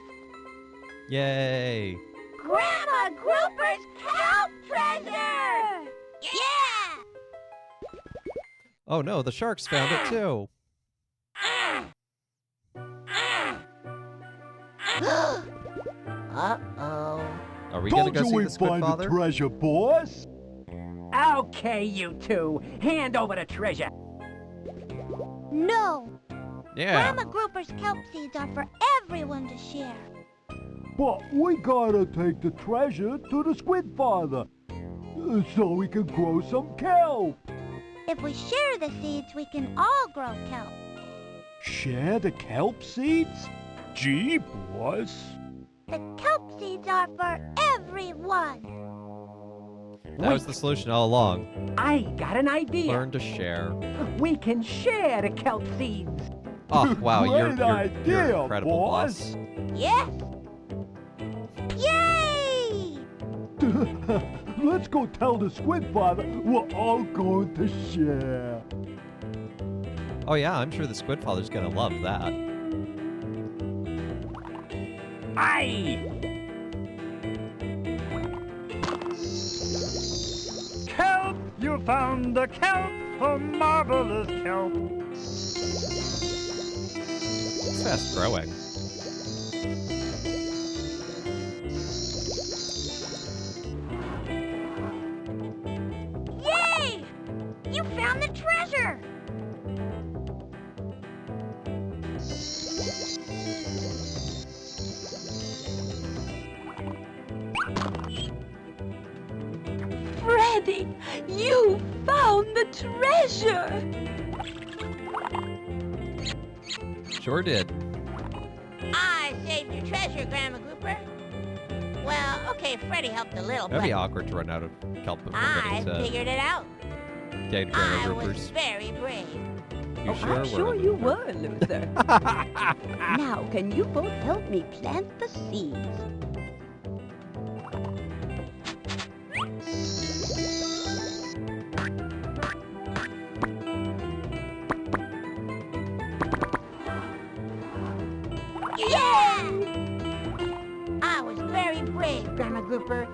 Yay! Grandma Grouper's kelp treasure! Yeah! Oh no, the sharks found it too. Uh-oh. Are we gonna go see the find Squidfather? the treasure, boss. Okay, you two. Hand over the treasure. No, Yeah. Grandma Grouper's kelp seeds are for everyone to share. But we gotta take the treasure to the Squidfather, so we can grow some kelp. If we share the seeds, we can all grow kelp. Share the kelp seeds? Gee, boss. The kelp seeds are for everyone. That was the solution all along. I got an idea. Learn to share. We can share the kelp seeds. Oh wow, you're Great idea, incredible, boss. Yes. Yay! Let's go tell the Squidfather we're all going to share. Oh yeah, I'm sure the Squidfather's gonna love that. aye! Kelp! You found the kelp! A marvelous kelp! It's fast growing. Yay! You found the treasure! Freddi, you found the treasure! Sure did. I saved your treasure, Grandma Grouper. Well, okay, Freddy helped a little, That'd be but awkward to run out of kelp before I getting to figured it out. dead Grandma I was Groupers. very brave. You sure I'm were sure a you loser. were, Luther. Now, can you both help me plant the seeds? Yeah! I was very brave, Grandma Grouper.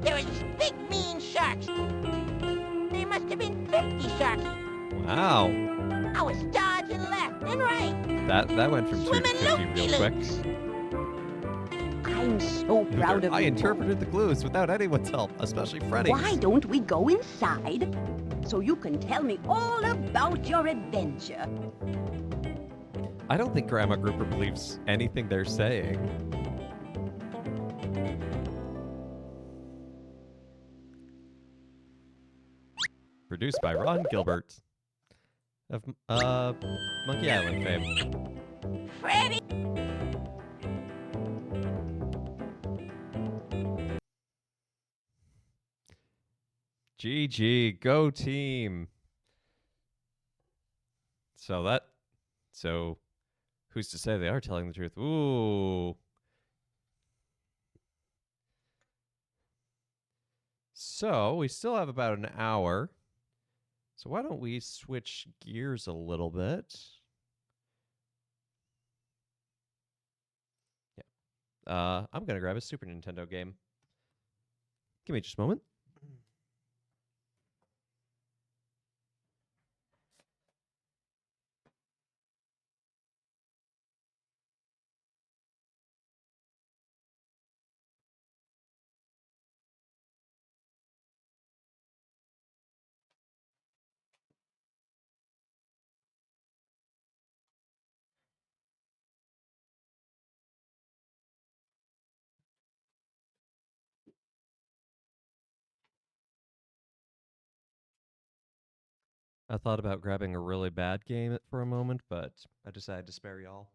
There was these big, mean sharks. There must have been 50 sharks. Wow. I was dodging left and right, That went from 2 to swimming 50 real quick. loopy-loops. I'm so proud of I you. interpreted the clues without anyone's help, especially Freddy's. Why don't we go inside so you can tell me all about your adventure? I don't think Grandma Grouper believes anything they're saying. Produced by Ron Gilbert of Monkey Island fame. Freddy! GG, go team. So who's to say they are telling the truth? Ooh. So we still have about an hour. So why don't we switch gears a little bit? Yeah. I'm going to grab a Super Nintendo game. Give me just a moment. I thought about grabbing a really bad game for a moment, but I decided to spare y'all.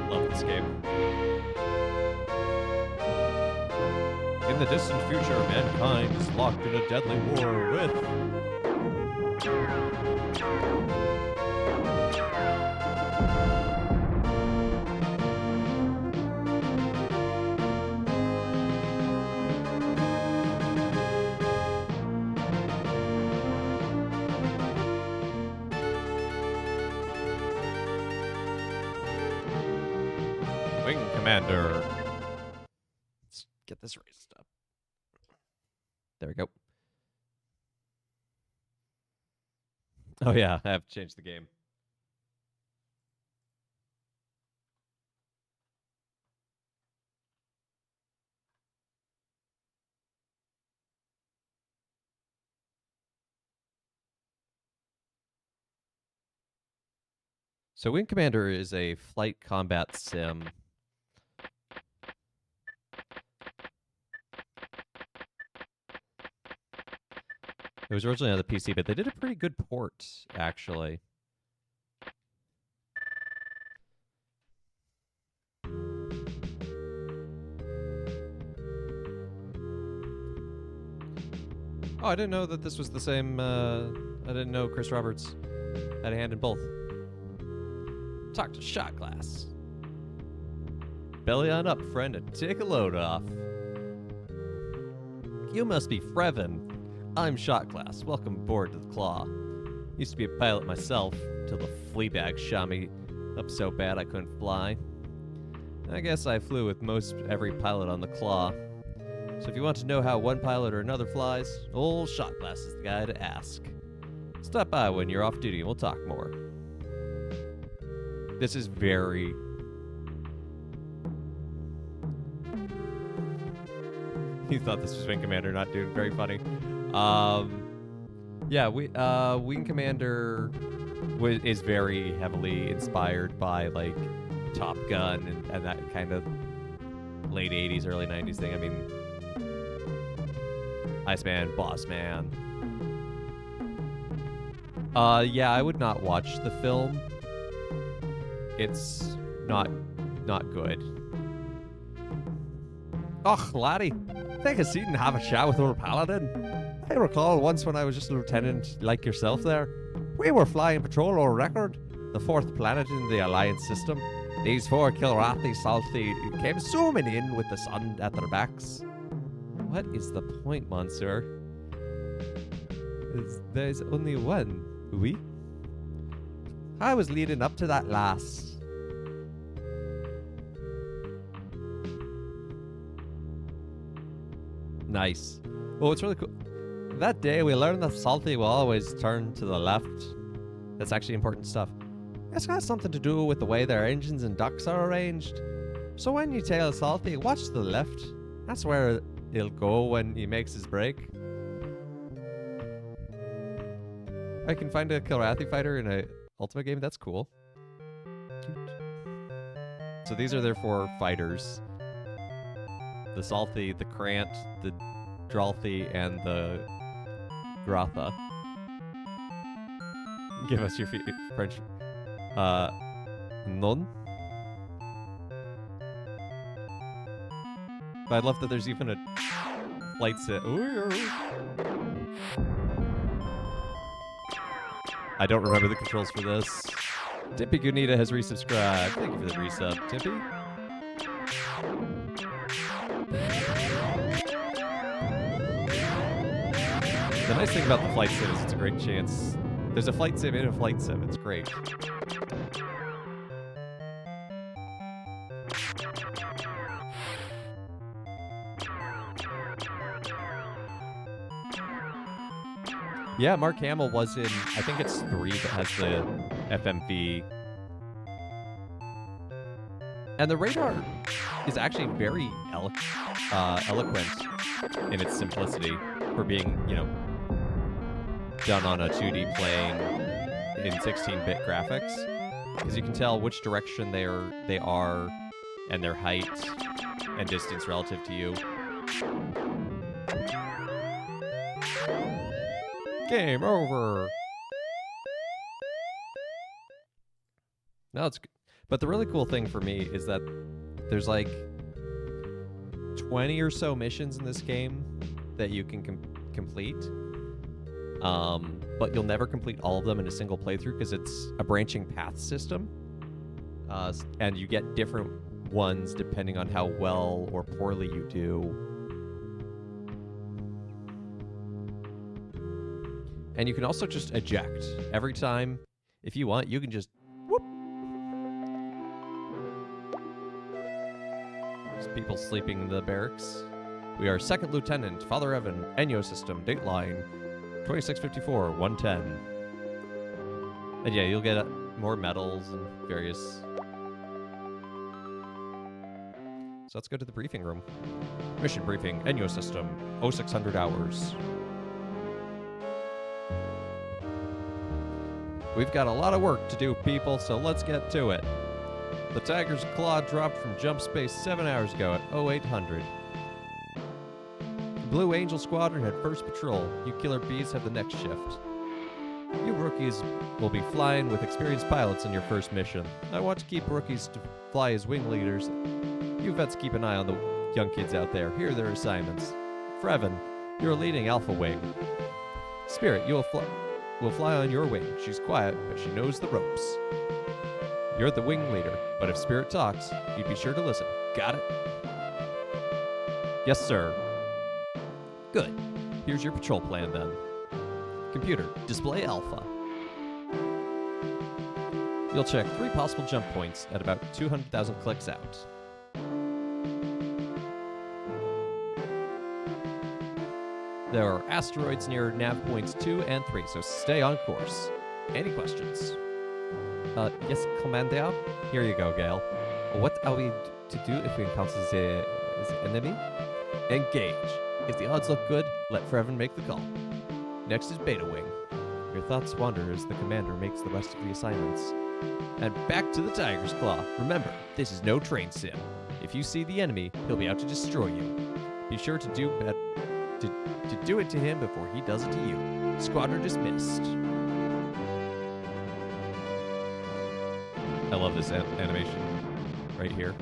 Love this game. In the distant future, mankind is locked in a deadly war with... Wing Commander. Let's get this raised up. There we go. Oh yeah, I have to change the game. So Wing Commander is a flight combat sim. It was originally on the PC, but they did a pretty good port, actually. Oh, I didn't know that this was the same, I didn't know Chris Roberts had a hand in both. Talk to Shot Glass. Belly on up, friend, and take a load off. You must be Frevin. I'm Shot Glass. Welcome aboard to the Claw. Used to be a pilot myself, till the flea bag shot me up so bad I couldn't fly. I guess I flew with most every pilot on the Claw. So if you want to know how one pilot or another flies, old Shot Glass is the guy to ask. Stop by when you're off duty and we'll talk more. This is very... You thought this was Wing Commander, not doing very funny. Yeah, Wing Commander is very heavily inspired by, like, Top Gun and that kind of late 80s, early 90s thing. I mean, Iceman, Bossman. Yeah, I would not watch the film. It's not good. Och, laddie, take a seat and have a chat with old Paladin. I recall once when I was just a lieutenant like yourself there, we were flying patrol over record, the fourth planet in the Alliance system. These four Kilrathi salty came zooming in with the sun at their backs. What is the point, monsieur? There's only one, oui? I was leading up to that last. Nice. Oh, it's really cool. That day we learned that Salty will always turn to the left. That's actually important stuff. It's got something to do with the way their engines and ducts are arranged. So when you tail Salty, watch to the left. That's where he'll go when he makes his break. I can find a Kilrathi fighter in a Ultimate game. That's cool. So these are their 4 fighters. The Salthy, the Krant, the Dralthy, and the Grotha. Give us your French. Non? But I love that there's even a flight sim. I don't remember the controls for this. Tippy Gunita has resubscribed. Thank you for the resub, Tippy. The nice thing about the flight sim is it's a great chance. There's a flight sim in a flight sim. It's great. Yeah, Mark Hamill was in, I think it's 3 that has the FMV. And the radar is actually very eloquent in its simplicity for being, you know, done on a 2D plane in 16-bit graphics. Because you can tell which direction they are and their height and distance relative to you. Game over. No, it's. But the really cool thing for me is that there's like 20 or so missions in this game that you can complete. But you'll never complete all of them in a single playthrough because it's a branching path system. And you get different ones depending on how well or poorly you do. And you can also just eject. Every time, if you want, you can just whoop. There's people sleeping in the barracks. We are Second Lieutenant, Father Evan, Enyo System, Dateline, 2654-110. And yeah, you'll get more medals and various... So let's go to the briefing room. Mission briefing, Enyo System, 0600 hours. We've got a lot of work to do, people, so let's get to it. The Tiger's Claw dropped from jump space 7 hours ago at 0800. The Blue Angel Squadron had first patrol. You killer bees have the next shift. You rookies will be flying with experienced pilots in your first mission. I want to keep rookies to fly as wing leaders. You vets keep an eye on the young kids out there. Here are their assignments. Freven, you're leading Alpha Wing. Spirit, you will fly on your wing. She's quiet, but she knows the ropes. You're the wing leader, but if Spirit talks, you'd be sure to listen. Got it? Yes, sir. Good. Here's your patrol plan, then. Computer, display Alpha. You'll check 3 possible jump points at about 200,000 clicks out. There are asteroids near nav points 2 and 3, so stay on course. Any questions? Yes, Commander? Here you go, Gale. What are we to do if we encounter the enemy? Engage. If the odds look good, let Freven make the call. Next is Beta Wing. Your thoughts wander as the commander makes the rest of the assignments. And back to the Tiger's Claw. Remember, this is no train sim. If you see the enemy, he'll be out to destroy you. Be sure to do it to him before he does it to you. Squadron dismissed. I love this animation right here.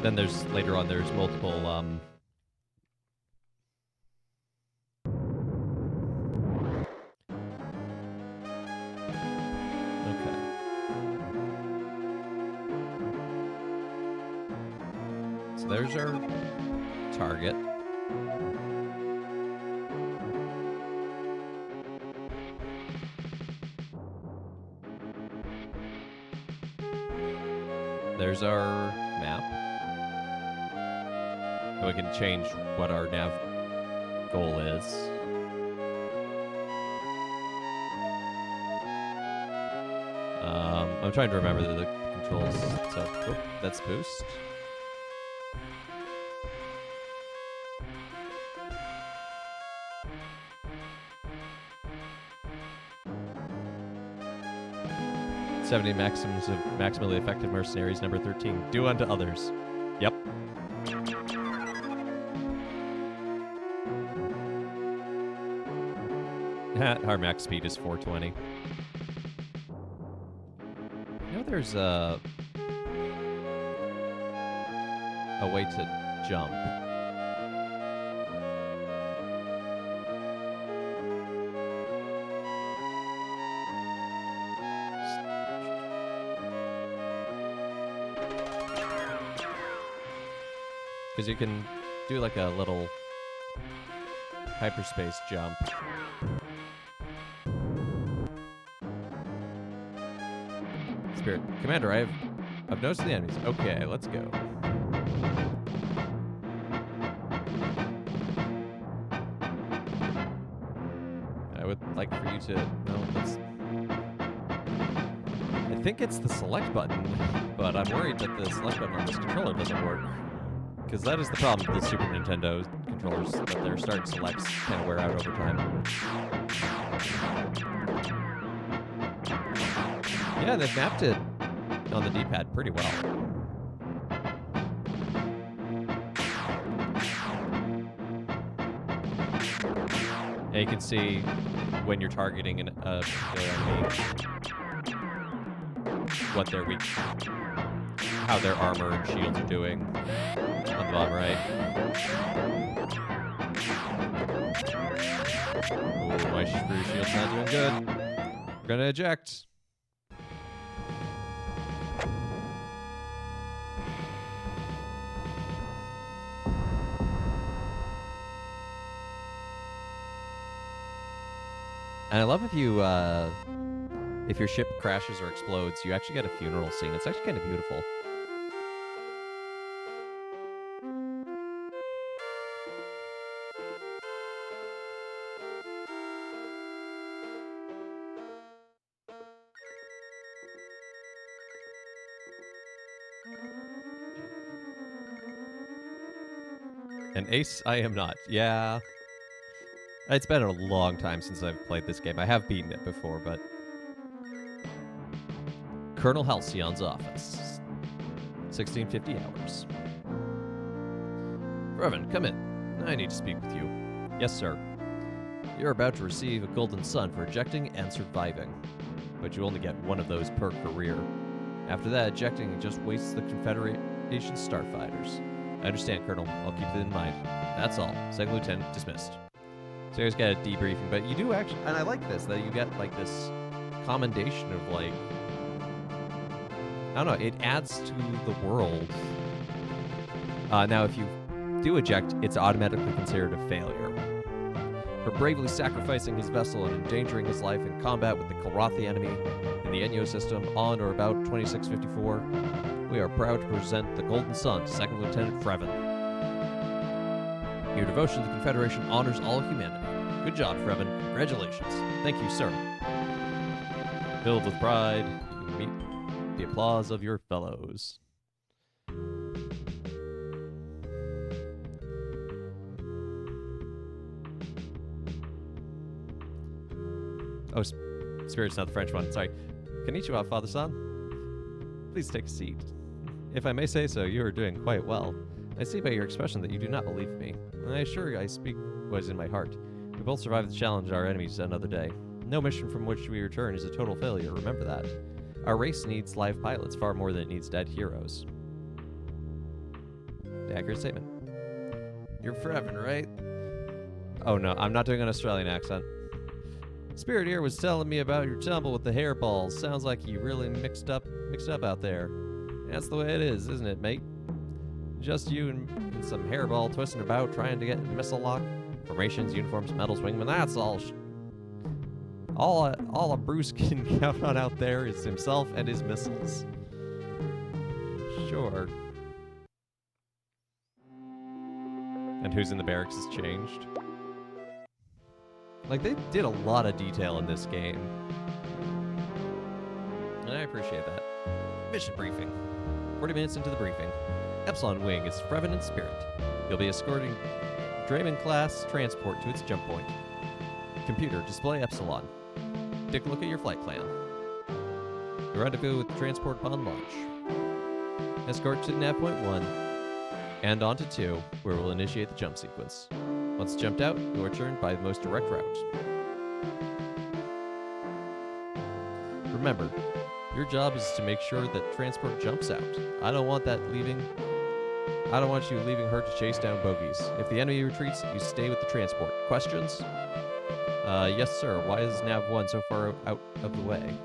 Then there's multiple So there's our target. There's our map. And we can change what our nav goal is. I'm trying to remember the controls. So, oh, that's boost. "70 maxims of maximally effective mercenaries, number 13. Do unto others." Yep. Our max speed is 420. You know there's a way to jump. Because you can do like a little hyperspace jump. Spirit. Commander, I've noticed the enemies. Okay, let's go. I would like for you to... No, that's... I think it's the select button, but I'm worried that the select button on this controller doesn't work. Because that is the problem with the Super Nintendo controllers, that their start selects kind of wear out over time. Yeah, they've mapped it on the D-pad pretty well. Yeah, you can see when you're targeting an enemy, what their weak, how their armor and shields are doing on the bottom right. Oh, my screw shield's not doing good. We're gonna eject. And I love if your ship crashes or explodes, you actually get a funeral scene. It's actually kind of beautiful. An ace I am not. Yeah. It's been a long time since I've played this game. I have beaten it before, but... Colonel Halcyon's office. 1650 hours. Revan, come in. I need to speak with you. Yes, sir. You're about to receive a golden sun for ejecting and surviving. But you only get one of those per career. After that, ejecting just wastes the Confederation starfighters. I understand, Colonel. I'll keep it in mind. That's all. Second Lieutenant dismissed. So you guys got a debriefing, but you do actually, and I like this, that you get like this commendation of like, I don't know, it adds to the world. Now, if you do eject, it's automatically considered a failure. For bravely sacrificing his vessel and endangering his life in combat with the Kilrathi enemy in the Enyo system on or about 2654, we are proud to present the Golden Sun to Second Lieutenant Freven. Your devotion to the Confederation honors all humanity. Good job, Freven. Congratulations. Thank you, sir. Filled with pride, you meet the applause of your fellows. Oh, Spirit's not the French one. Sorry. Konnichiwa, Father-san. Please take a seat. If I may say so, you are doing quite well. I see by your expression that you do not believe me. I assure you I speak what is in my heart. We both survived the challenge our enemies another day. No mission from which we return is a total failure, remember that. Our race needs live pilots far more than it needs dead heroes. Accurate statement. You're Freven, right? Oh no, I'm not doing an Australian accent. Spirit here was telling me about your tumble with the hairballs. Sounds like you really mixed up out there. That's the way it is, isn't it, mate? Just you and some hairball twisting about trying to get missile lock. Formations, uniforms, medals, wingmen, that's all. All a Bruce can count on out there is himself and his missiles. Sure. And who's in the barracks has changed. Like, they did a lot of detail in this game. I appreciate that. Mission briefing. 40 minutes into the briefing. Epsilon Wing is Freven in spirit. You'll be escorting Draymond-class transport to its jump point. Computer, display Epsilon. Take a look at your flight plan. The rendezvous with the transport upon launch. Escort to nav point 1 and onto 2, where we'll initiate the jump sequence. Once jumped out, you'll return by the most direct route. Remember, your job is to make sure that transport jumps out. I don't want you leaving her to chase down bogies. If the enemy retreats, you stay with the transport. Questions? Yes, sir. Why is nav 1 so far out of the way?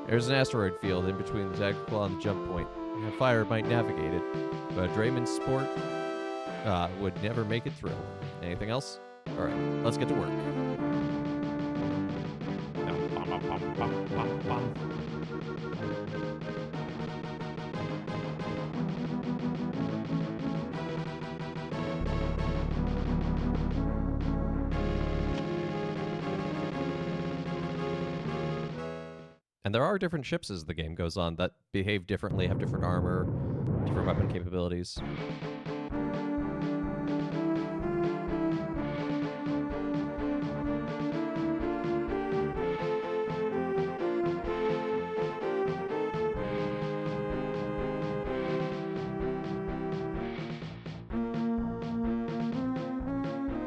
There's an asteroid field in between the tactical and the jump point. A fire might navigate it, but Draymond's sport would never make it through. Anything else? Alright, let's get to work. And there are different ships as the game goes on that behave differently, have different armor, different weapon capabilities.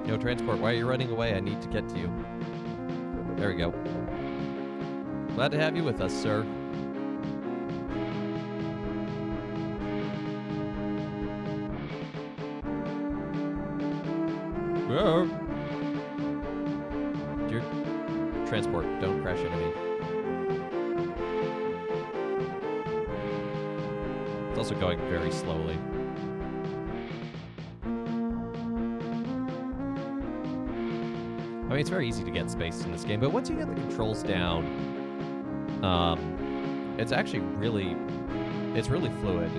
Yo, transport, why are you running away? I need to get to you. There we go. Glad to have you with us, sir. Whoa. Dear transport, don't crash into me. It's also going very slowly. I mean, it's very easy to get space in this game, but once you get the controls down, it's actually really fluid.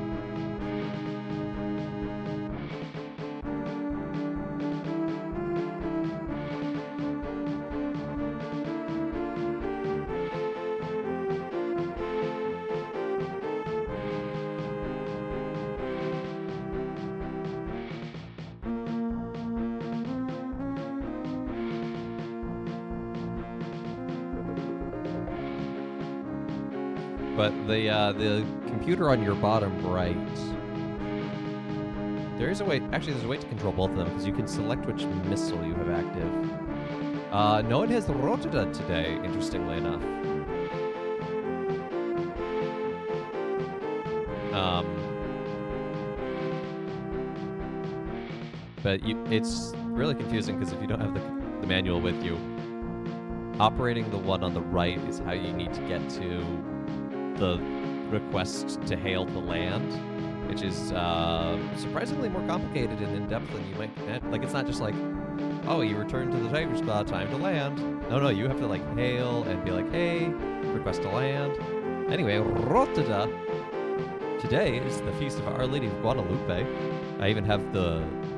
But the computer on your bottom right, there's a way to control both of them, because you can select which missile you have active. No one has Rotterdam today, interestingly enough. But it's really confusing, because if you don't have the manual with you, operating the one on the right is how you need to get to the request to hail to land, which is surprisingly more complicated and in-depth than you might imagine. Like, it's not just like, oh, you return to the Tiger's Claw, time to land. No, you have to, like, hail and be like, hey, request to land. Anyway, Rotterdam. Today is the feast of Our Lady of Guadalupe. I even have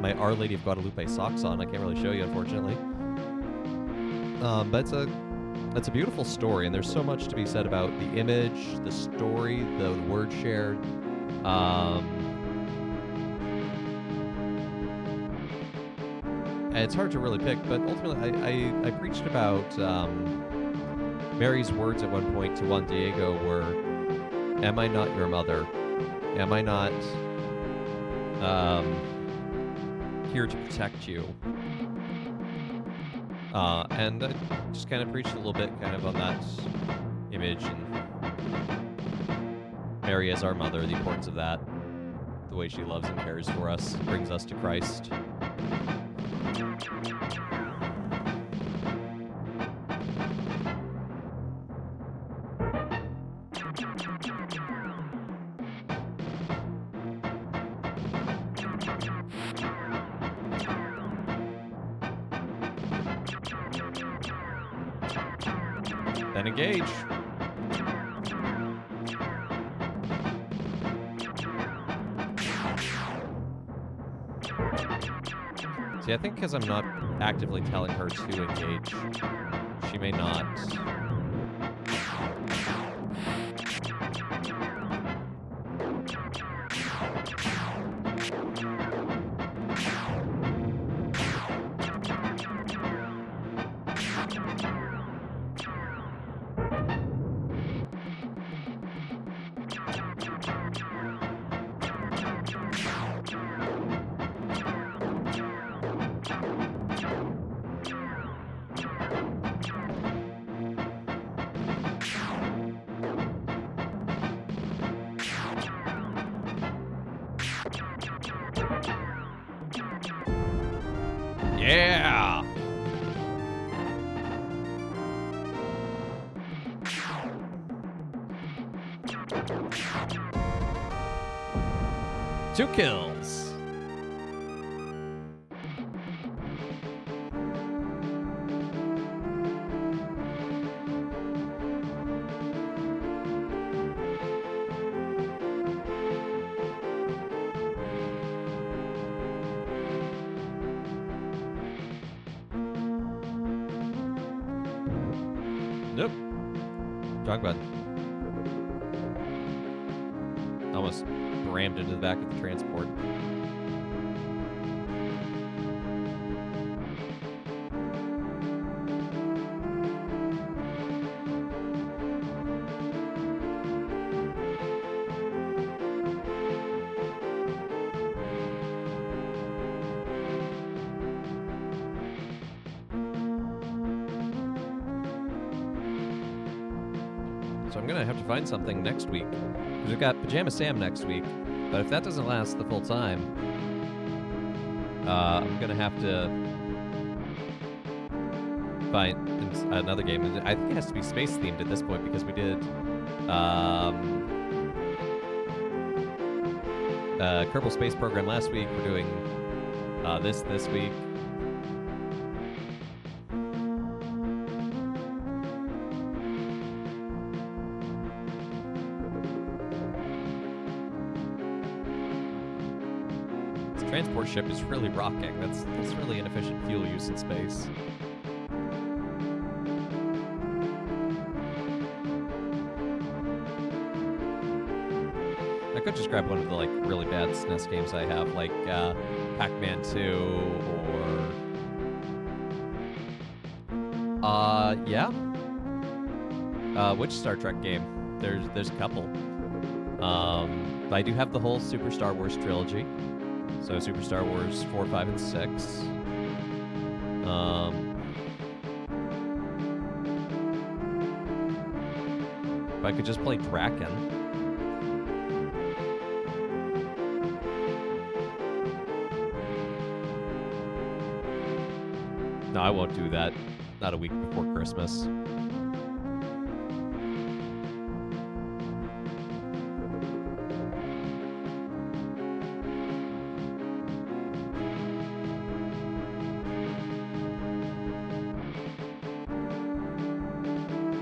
my Our Lady of Guadalupe socks on. I can't really show you, unfortunately. But it's a beautiful story, and there's so much to be said about the image, the story, the word shared. And it's hard to really pick, but ultimately I preached about Mary's words at one point to Juan Diego were, "Am I not your mother? Am I not here to protect you?" And I just kind of preached a little bit kind of on that image and Mary as our mother, the importance of that, the way she loves and cares for us, brings us to Christ. Then engage. See, I think because I'm not actively telling her to engage, she may not. Yeah! Two kills. Nope. Wrong button. Almost rammed into the back of the transport. So I'm gonna have to find something next week. Because we've got Pajama Sam next week. But if that doesn't last the full time, I'm gonna have to find another game. And I think it has to be space themed at this point because we did Kerbal Space Program last week. We're doing this week. Transport ship is really rocking. That's really inefficient fuel use in space. I could just grab one of the like really bad SNES games I have, like Pac-Man 2 or yeah. Which Star Trek game? There's a couple. I do have the whole Super Star Wars trilogy. So Super Star Wars 4, 5, and 6. If I could just play Draken. No, I won't do that. Not a week before Christmas.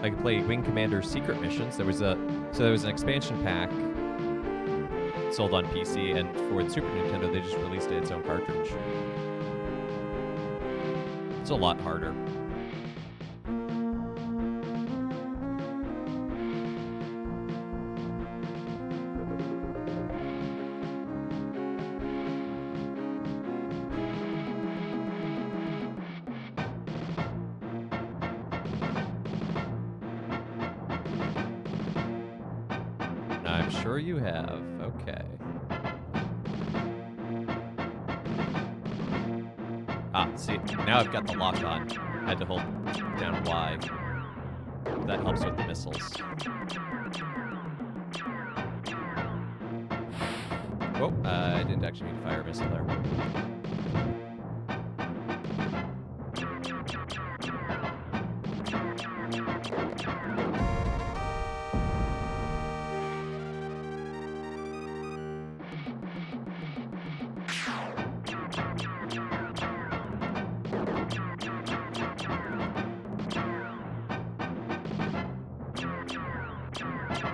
I could play Wing Commander Secret Missions. There was an expansion pack sold on PC, and for the Super Nintendo, they just released its own cartridge. It's a lot harder. I'm sure you have. Okay. Ah, see, now I've got the lock on. I had to hold down Y. That helps with the missiles. Oh, I didn't actually mean to fire a missile there.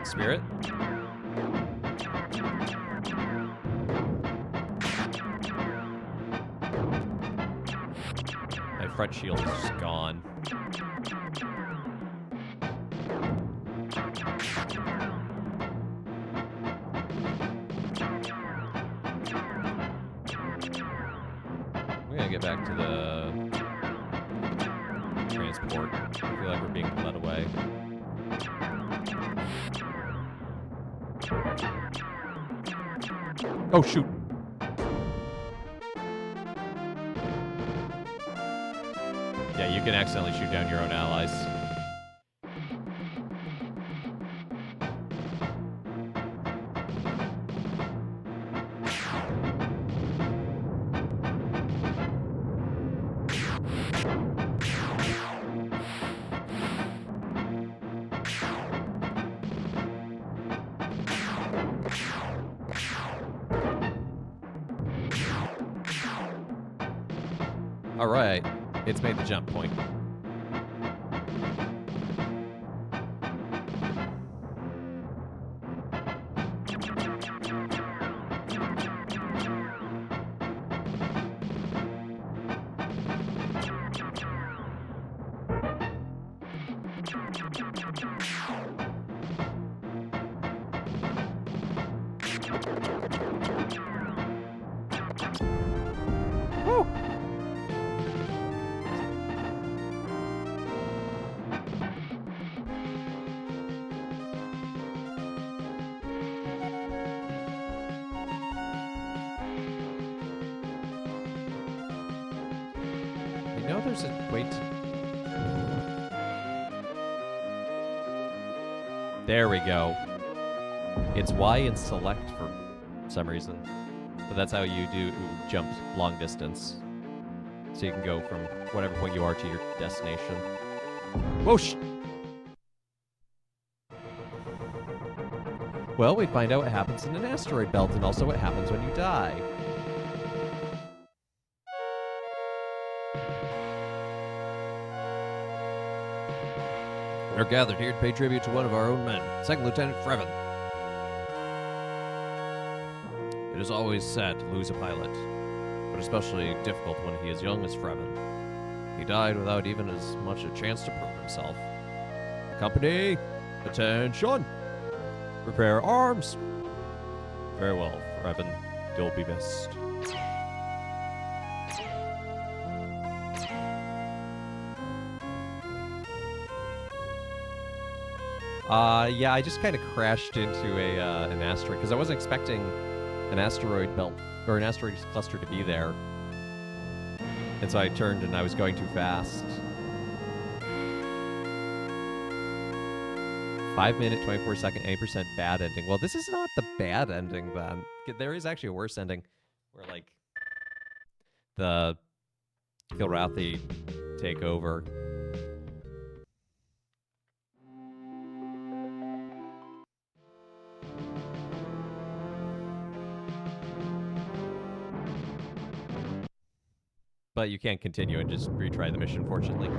Spirit? My front shield is just gone. We're gonna get back to the transport. I feel like we're being led away. Oh, shoot. Yeah, you can accidentally shoot down your own allies. All right, it's made the jump point. Woo! You know there's a way to... There we go. It's Y and select for some reason. But that's how you do jump long distance. So you can go from whatever point you are to your destination. Whoosh! Well, we find out what happens in an asteroid belt and also what happens when you die. We're gathered here to pay tribute to one of our own men, Second Lieutenant Freven. It is always sad to lose a pilot, but especially difficult when he is young as Freven. He died without even as much a chance to prove himself. Company, attention! Prepare arms! Farewell, Freven. You'll be missed. Yeah, I just kind of crashed into an asteroid because I wasn't expecting an asteroid belt or an asteroid cluster to be there. And so I turned and I was going too fast. 5 minute, 24 second, 80% bad ending. Well, this is not the bad ending then. There is actually a worse ending where like the Kilrathi take over. But you can't continue and just retry the mission, fortunately.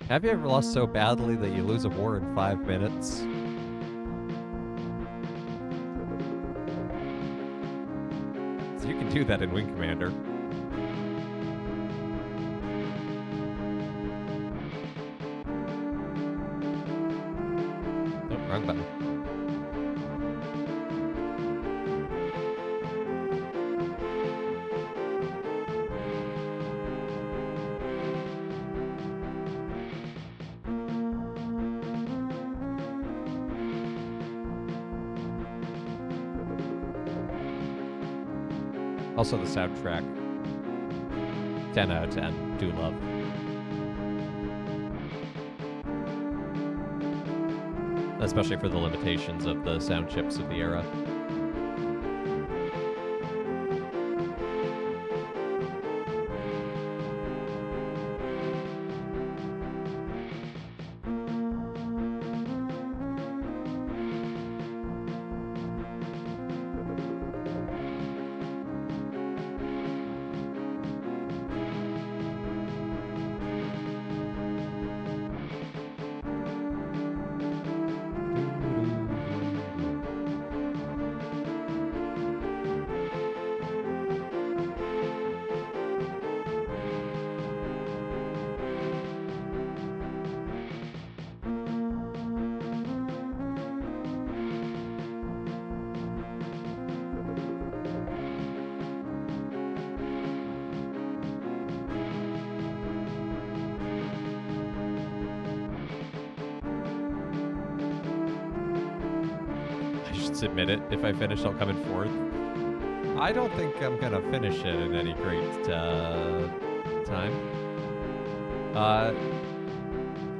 Have you ever lost so badly that you lose a war in 5 minutes? So you can do that in Wing Commander. Oh, wrong button. Also the soundtrack. 10 out of 10. Do love. Especially for the limitations of the sound chips of the era. Submit it. If I finish, I'll come in fourth. I don't think I'm gonna finish it in any great time.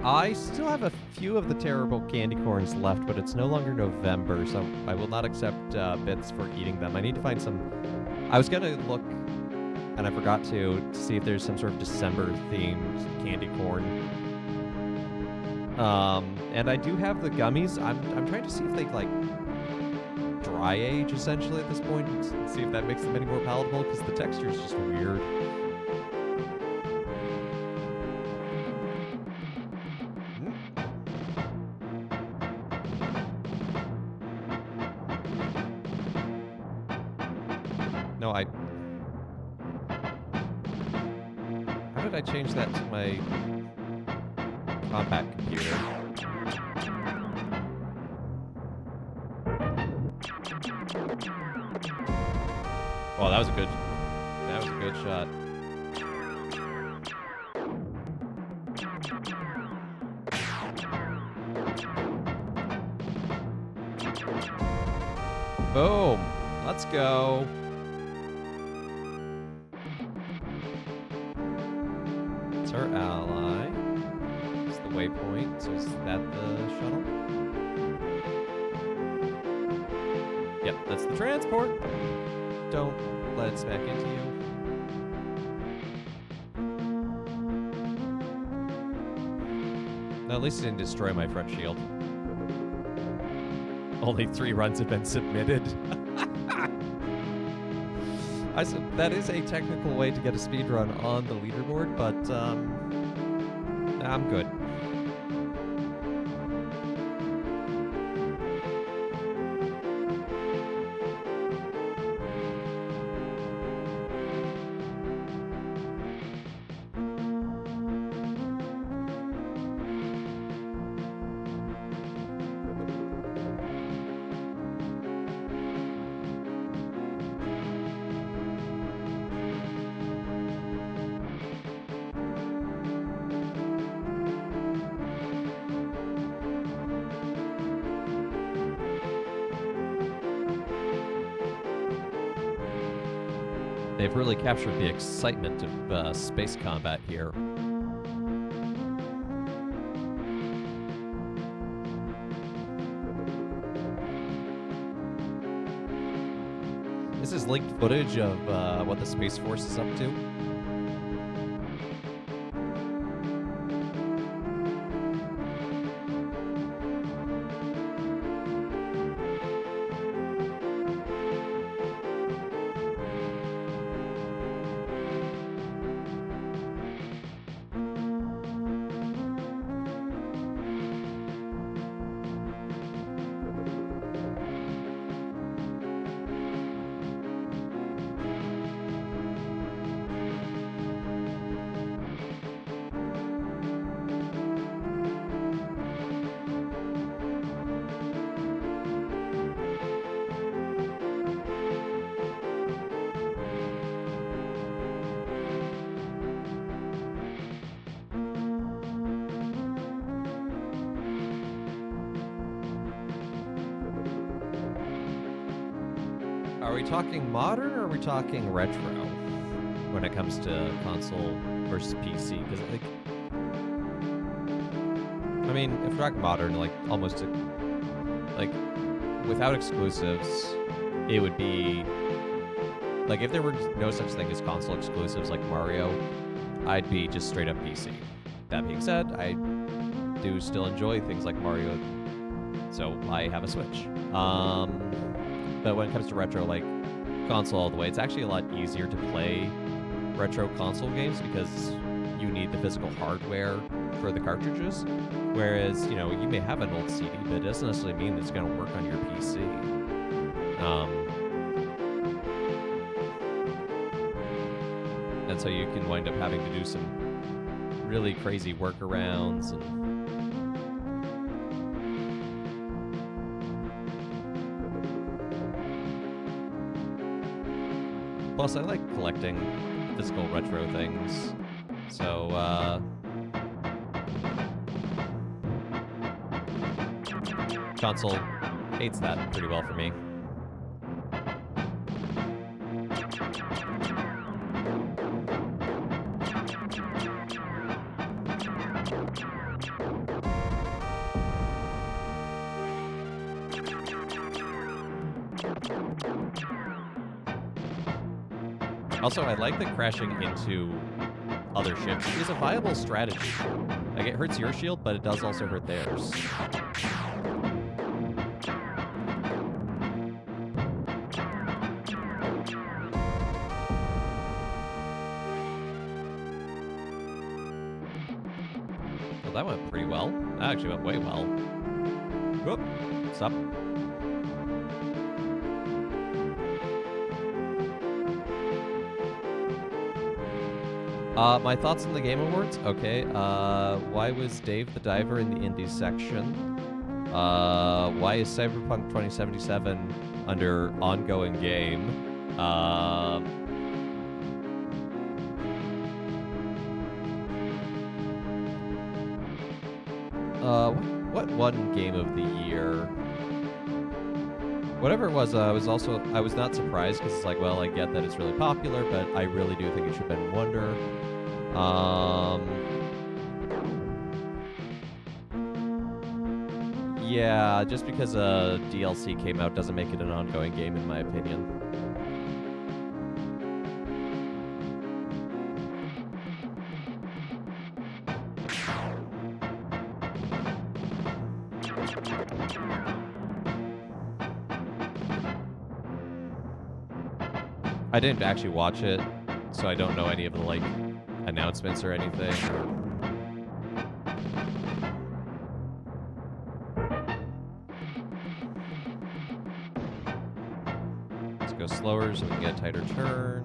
I still have a few of the terrible candy corns left, but it's no longer November, so I will not accept bits for eating them. I need to find some... I was gonna look and I forgot to see if there's some sort of December-themed candy corn. And I do have the gummies. I'm trying to see if they, like, dry age, essentially, at this point. See if that makes them any more palatable, because the texture is just weird. No, How did I change that to my compact computer? Oh, that was a good shot. Boom. Let's go. It's our ally. It's the waypoint. So is that the shuttle? Yep, that's the transport. Don't let it smack into you. No, at least it didn't destroy my front shield. Only 3 runs have been submitted. That is a technical way to get a speed run on the leaderboard, but I'm good. They've really captured the excitement of space combat here. This is leaked footage of what the Space Force is up to. Are we talking modern or are we talking retro when it comes to console versus PC? Because I mean, if we're talking modern, like almost like without exclusives, it would be like if there were no such thing as console exclusives like Mario, I'd be just straight up PC. That being said, I do still enjoy things like Mario, so I have a Switch. But when it comes to retro, like console all the way, it's actually a lot easier to play retro console games because you need the physical hardware for the cartridges. Whereas, you know, you may have an old CD, but it doesn't necessarily mean it's going to work on your PC. And so you can wind up having to do some really crazy workarounds and plus, I like collecting physical retro things, so, console hates that pretty well for me. Also, I like that crashing into other ships is a viable strategy. Like, it hurts your shield, but it does also hurt theirs. Well, that went pretty well. That actually went way well. Whoop. Stop. My thoughts on the Game Awards? Okay, why was Dave the Diver in the Indies section? Why is Cyberpunk 2077 under ongoing game? What won Game of the Year? Whatever it was, I was not surprised because it's like, well, I get that it's really popular, but I really do think it should have been Wonder. Yeah, just because a DLC came out doesn't make it an ongoing game, in my opinion. I didn't actually watch it, so I don't know any of the, like, announcements or anything. Let's go slower so we can get a tighter turn.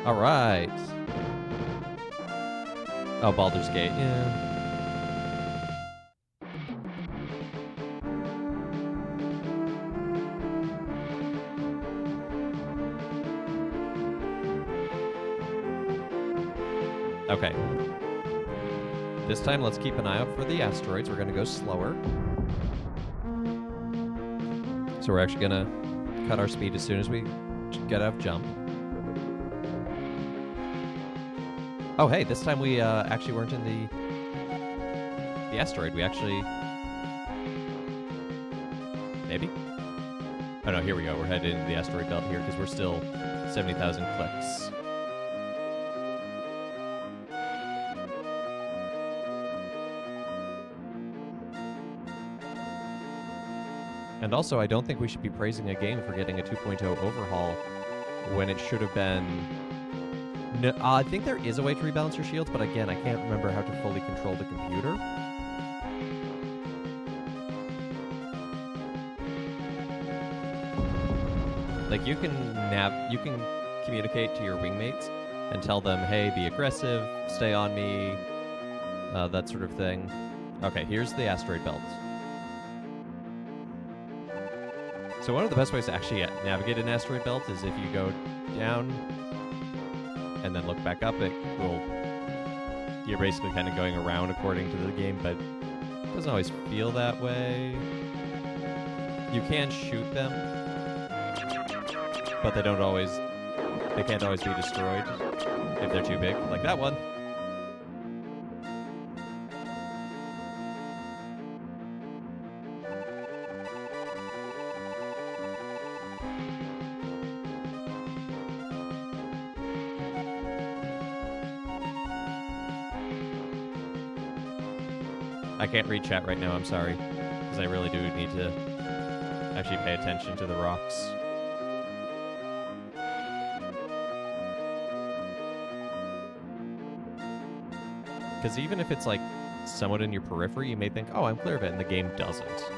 All right. Oh, Baldur's Gate, yeah. Okay. This time, let's keep an eye out for the asteroids. We're going to go slower. So we're actually going to cut our speed as soon as we get out of jump. Oh, hey, this time we actually weren't in the asteroid. We actually... Maybe? Oh, no, here we go. We're headed into the asteroid belt here because we're still 70,000 clicks. And also, I don't think we should be praising a game for getting a 2.0 overhaul when it should have been... No, I think there is a way to rebalance your shields, but again, I can't remember how to fully control the computer. Like, you can communicate to your wingmates and tell them, hey, be aggressive, stay on me, that sort of thing. Okay, here's the asteroid belt. So one of the best ways to actually navigate an asteroid belt is if you go down and then look back up, you're basically kind of going around according to the game, but it doesn't always feel that way. You can shoot them, but they can't always be destroyed if they're too big, like that one. I can't read chat right now, I'm sorry, because I really do need to actually pay attention to the rocks. Because even if it's like somewhat in your periphery, you may think, oh, I'm clear of it, and the game doesn't.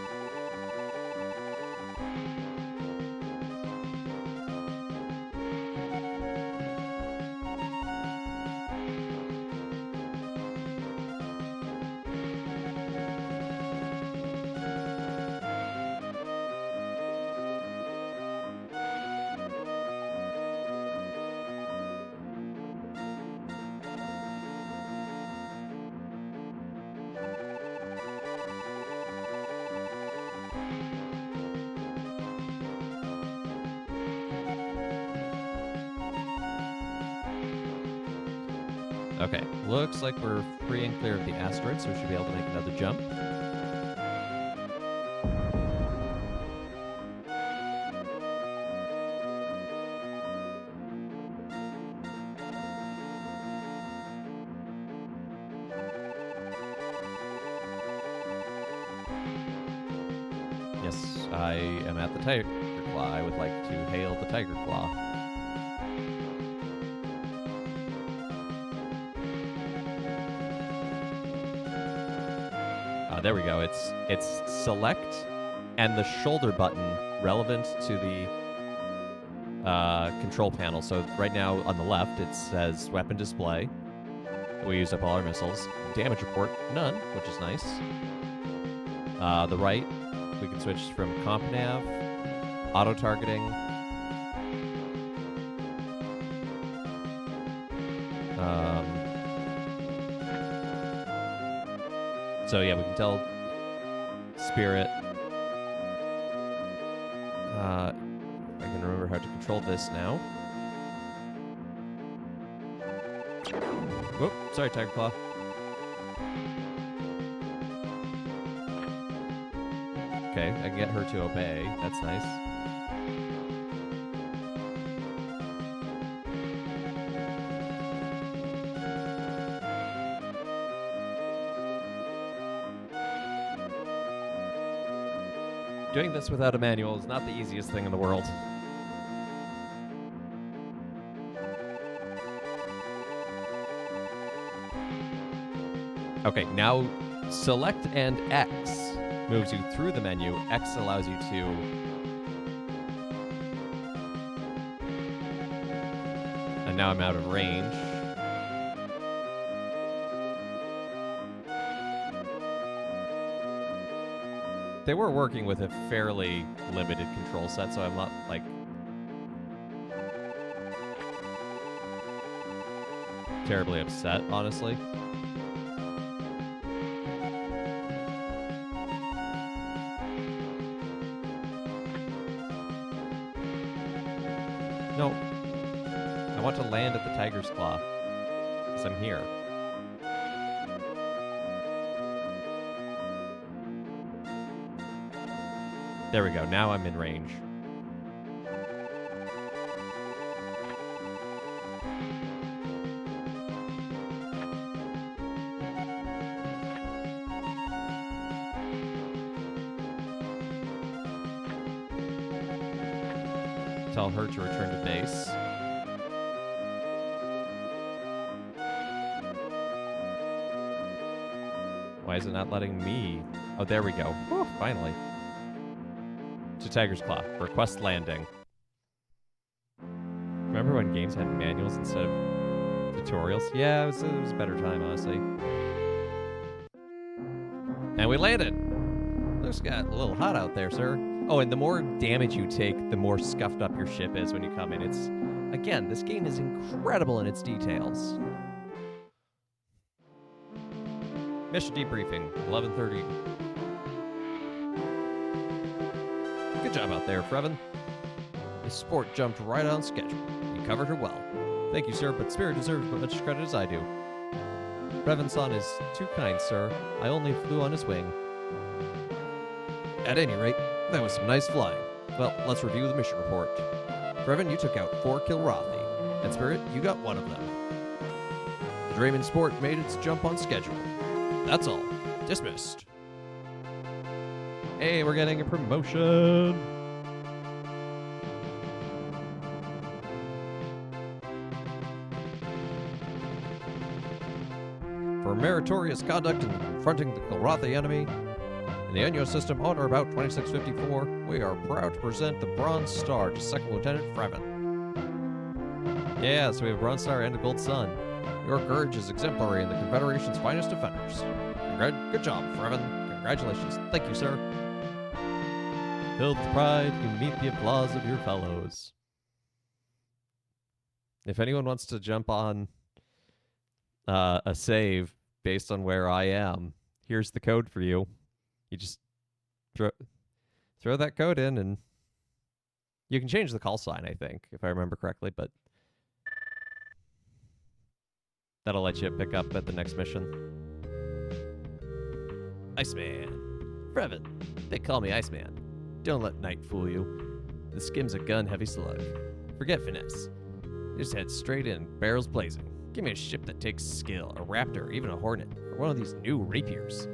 Okay, looks like we're free and clear of the asteroid, so we should be able to make another jump. Yes, I am at the Tiger Claw. I would like to hail the Tiger Claw. There we go. It's select and the shoulder button relevant to the control panel. So right now on the left it says weapon display. We use up all our missiles. Damage report, none, which is nice. The right, we can switch from comp nav, auto targeting. So yeah, we can tell Spirit. I can remember how to control this now. Whoop, sorry, Tiger Claw. Okay, I can get her to obey. That's nice. Doing this without a manual is not the easiest thing in the world. Okay, now select and X moves you through the menu. X allows you to and now I'm out of range. They were working with a fairly limited control set, so I'm not, like, terribly upset, honestly. No. I want to land at the Tiger's Claw, because I'm here. There we go. Now I'm in range. Tell her to return to base. Why is it not letting me? Oh, there we go. Whew, finally. To Tiger's Claw. Request landing. Remember when games had manuals instead of tutorials? Yeah, it was a better time, honestly. And we landed! Looks got a little hot out there, sir. Oh, and the more damage you take, the more scuffed up your ship is when you come in. It's, again, this game is incredible in its details. Mission debriefing, 11:30. Good job out there, Freven. The sport jumped right on schedule. You covered her well. Thank you, sir, but Spirit deserves as much credit as I do. Freven-san is too kind, sir. I only flew on his wing. At any rate, that was some nice flying. Well, let's review the mission report. Freven, you took out 4 Kilrathi, and Spirit, you got 1 of them. The Drayman Sport made its jump on schedule. That's all. Dismissed. Hey, we're getting a promotion. For meritorious conduct in confronting the Kilrathi enemy in the Enyo system on or about 2654, we are proud to present the Bronze Star to Second Lieutenant Freven. Yeah, so we have a Bronze Star and a Gold Sun. Your courage is exemplary in the Confederation's finest defenders. Good job, Freven. Congratulations. Thank you, sir. Filled with pride, you meet the applause of your fellows. If anyone wants to jump on a save based on where I am, here's the code for you. You just throw that code in, and you can change the call sign, I think, if I remember correctly, but That'll let you pick up at the next mission. Iceman. Freven. They call me Iceman. Don't let night fool you. The skim's a gun-heavy slug. Forget finesse. Just head straight in, barrels blazing. Give me a ship that takes skill, a raptor, even a hornet, or one of these new rapiers.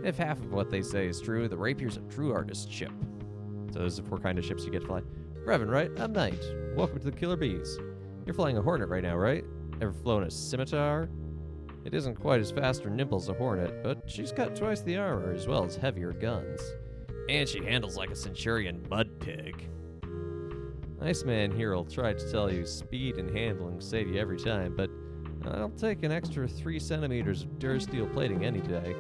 If half of what they say is true, the rapier's a true artist ship. So those are the 4 kind of ships you get to fly. Revan, right? I'm Knight. Welcome to the Killer Bees. You're flying a hornet right now, right? Ever flown a scimitar? It isn't quite as fast or nimble as a hornet, but she's got twice the armor as well as heavier guns. And she handles like a centurion mud pig. Iceman here will try to tell you speed and handling save you every time, but I'll take an extra 3 centimeters of durasteel plating any day.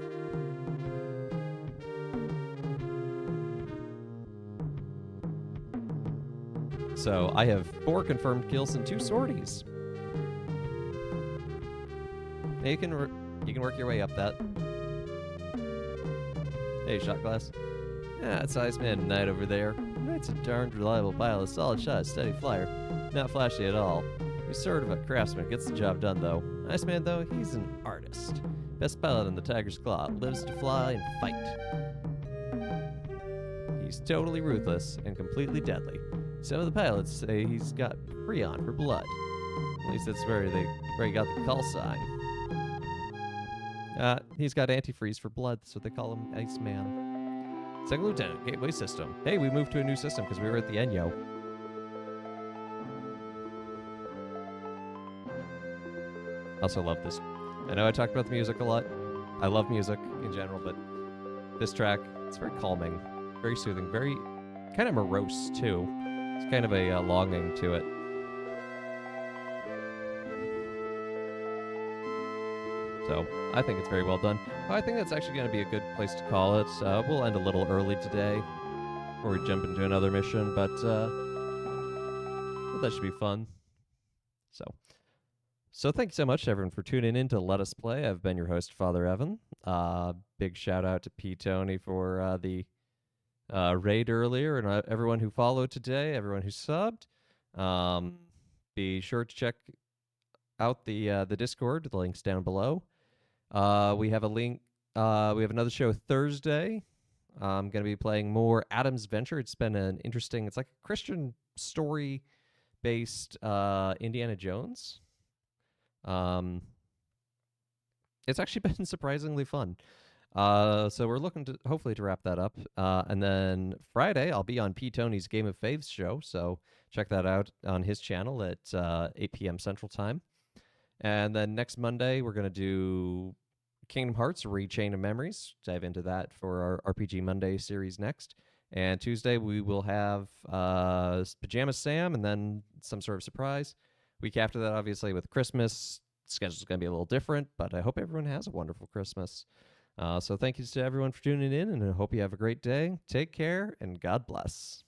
So I have 4 confirmed kills and 2 sorties. Hey, you can work your way up that. Hey, shot glass. Yeah, it's Iceman Knight over there. Knight's a darned reliable pilot, solid shot, steady flyer. Not flashy at all. He's sort of a craftsman, gets the job done though. Iceman though, he's an artist. Best pilot in the Tiger's Claw, lives to fly and fight. He's totally ruthless and completely deadly. Some of the pilots say he's got Freon for blood. At least that's where he got the call sign. He's got antifreeze for blood, that's what they call him, Iceman. Second Lieutenant, Gateway System. Hey, we moved to a new system because we were at the Enyo. Also love this. I know I talked about the music a lot. I love music in general, but this track, it's very calming, very soothing, very kind of morose too. It's kind of a longing to it. So I think it's very well done. I think that's actually going to be a good place to call it. We'll end a little early today before we jump into another mission, but that should be fun. So thank you so much, everyone, for tuning in to Let Us Play. I've been your host, Father Evan. Big shout out to P. Tony for the raid earlier, and everyone who followed today, everyone who subbed. Be sure to check out the Discord. The link's down below. We have a link. We have another show Thursday. I'm going to be playing more Adam's Venture. It's been an interesting. It's like a Christian story-based Indiana Jones. It's actually been surprisingly fun. So we're looking to hopefully to wrap that up. And then Friday, I'll be on P. Tony's Game of Faiths show. So check that out on his channel at 8 p.m. Central Time. And then next Monday, we're going to do Kingdom Hearts Rechain of Memories. Dive into that for our RPG Monday series next. And Tuesday, we will have Pajama Sam and then some sort of surprise. Week after that, obviously, with Christmas, schedule's going to be a little different, but I hope everyone has a wonderful Christmas. So thank you to everyone for tuning in, and I hope you have a great day. Take care, and God bless.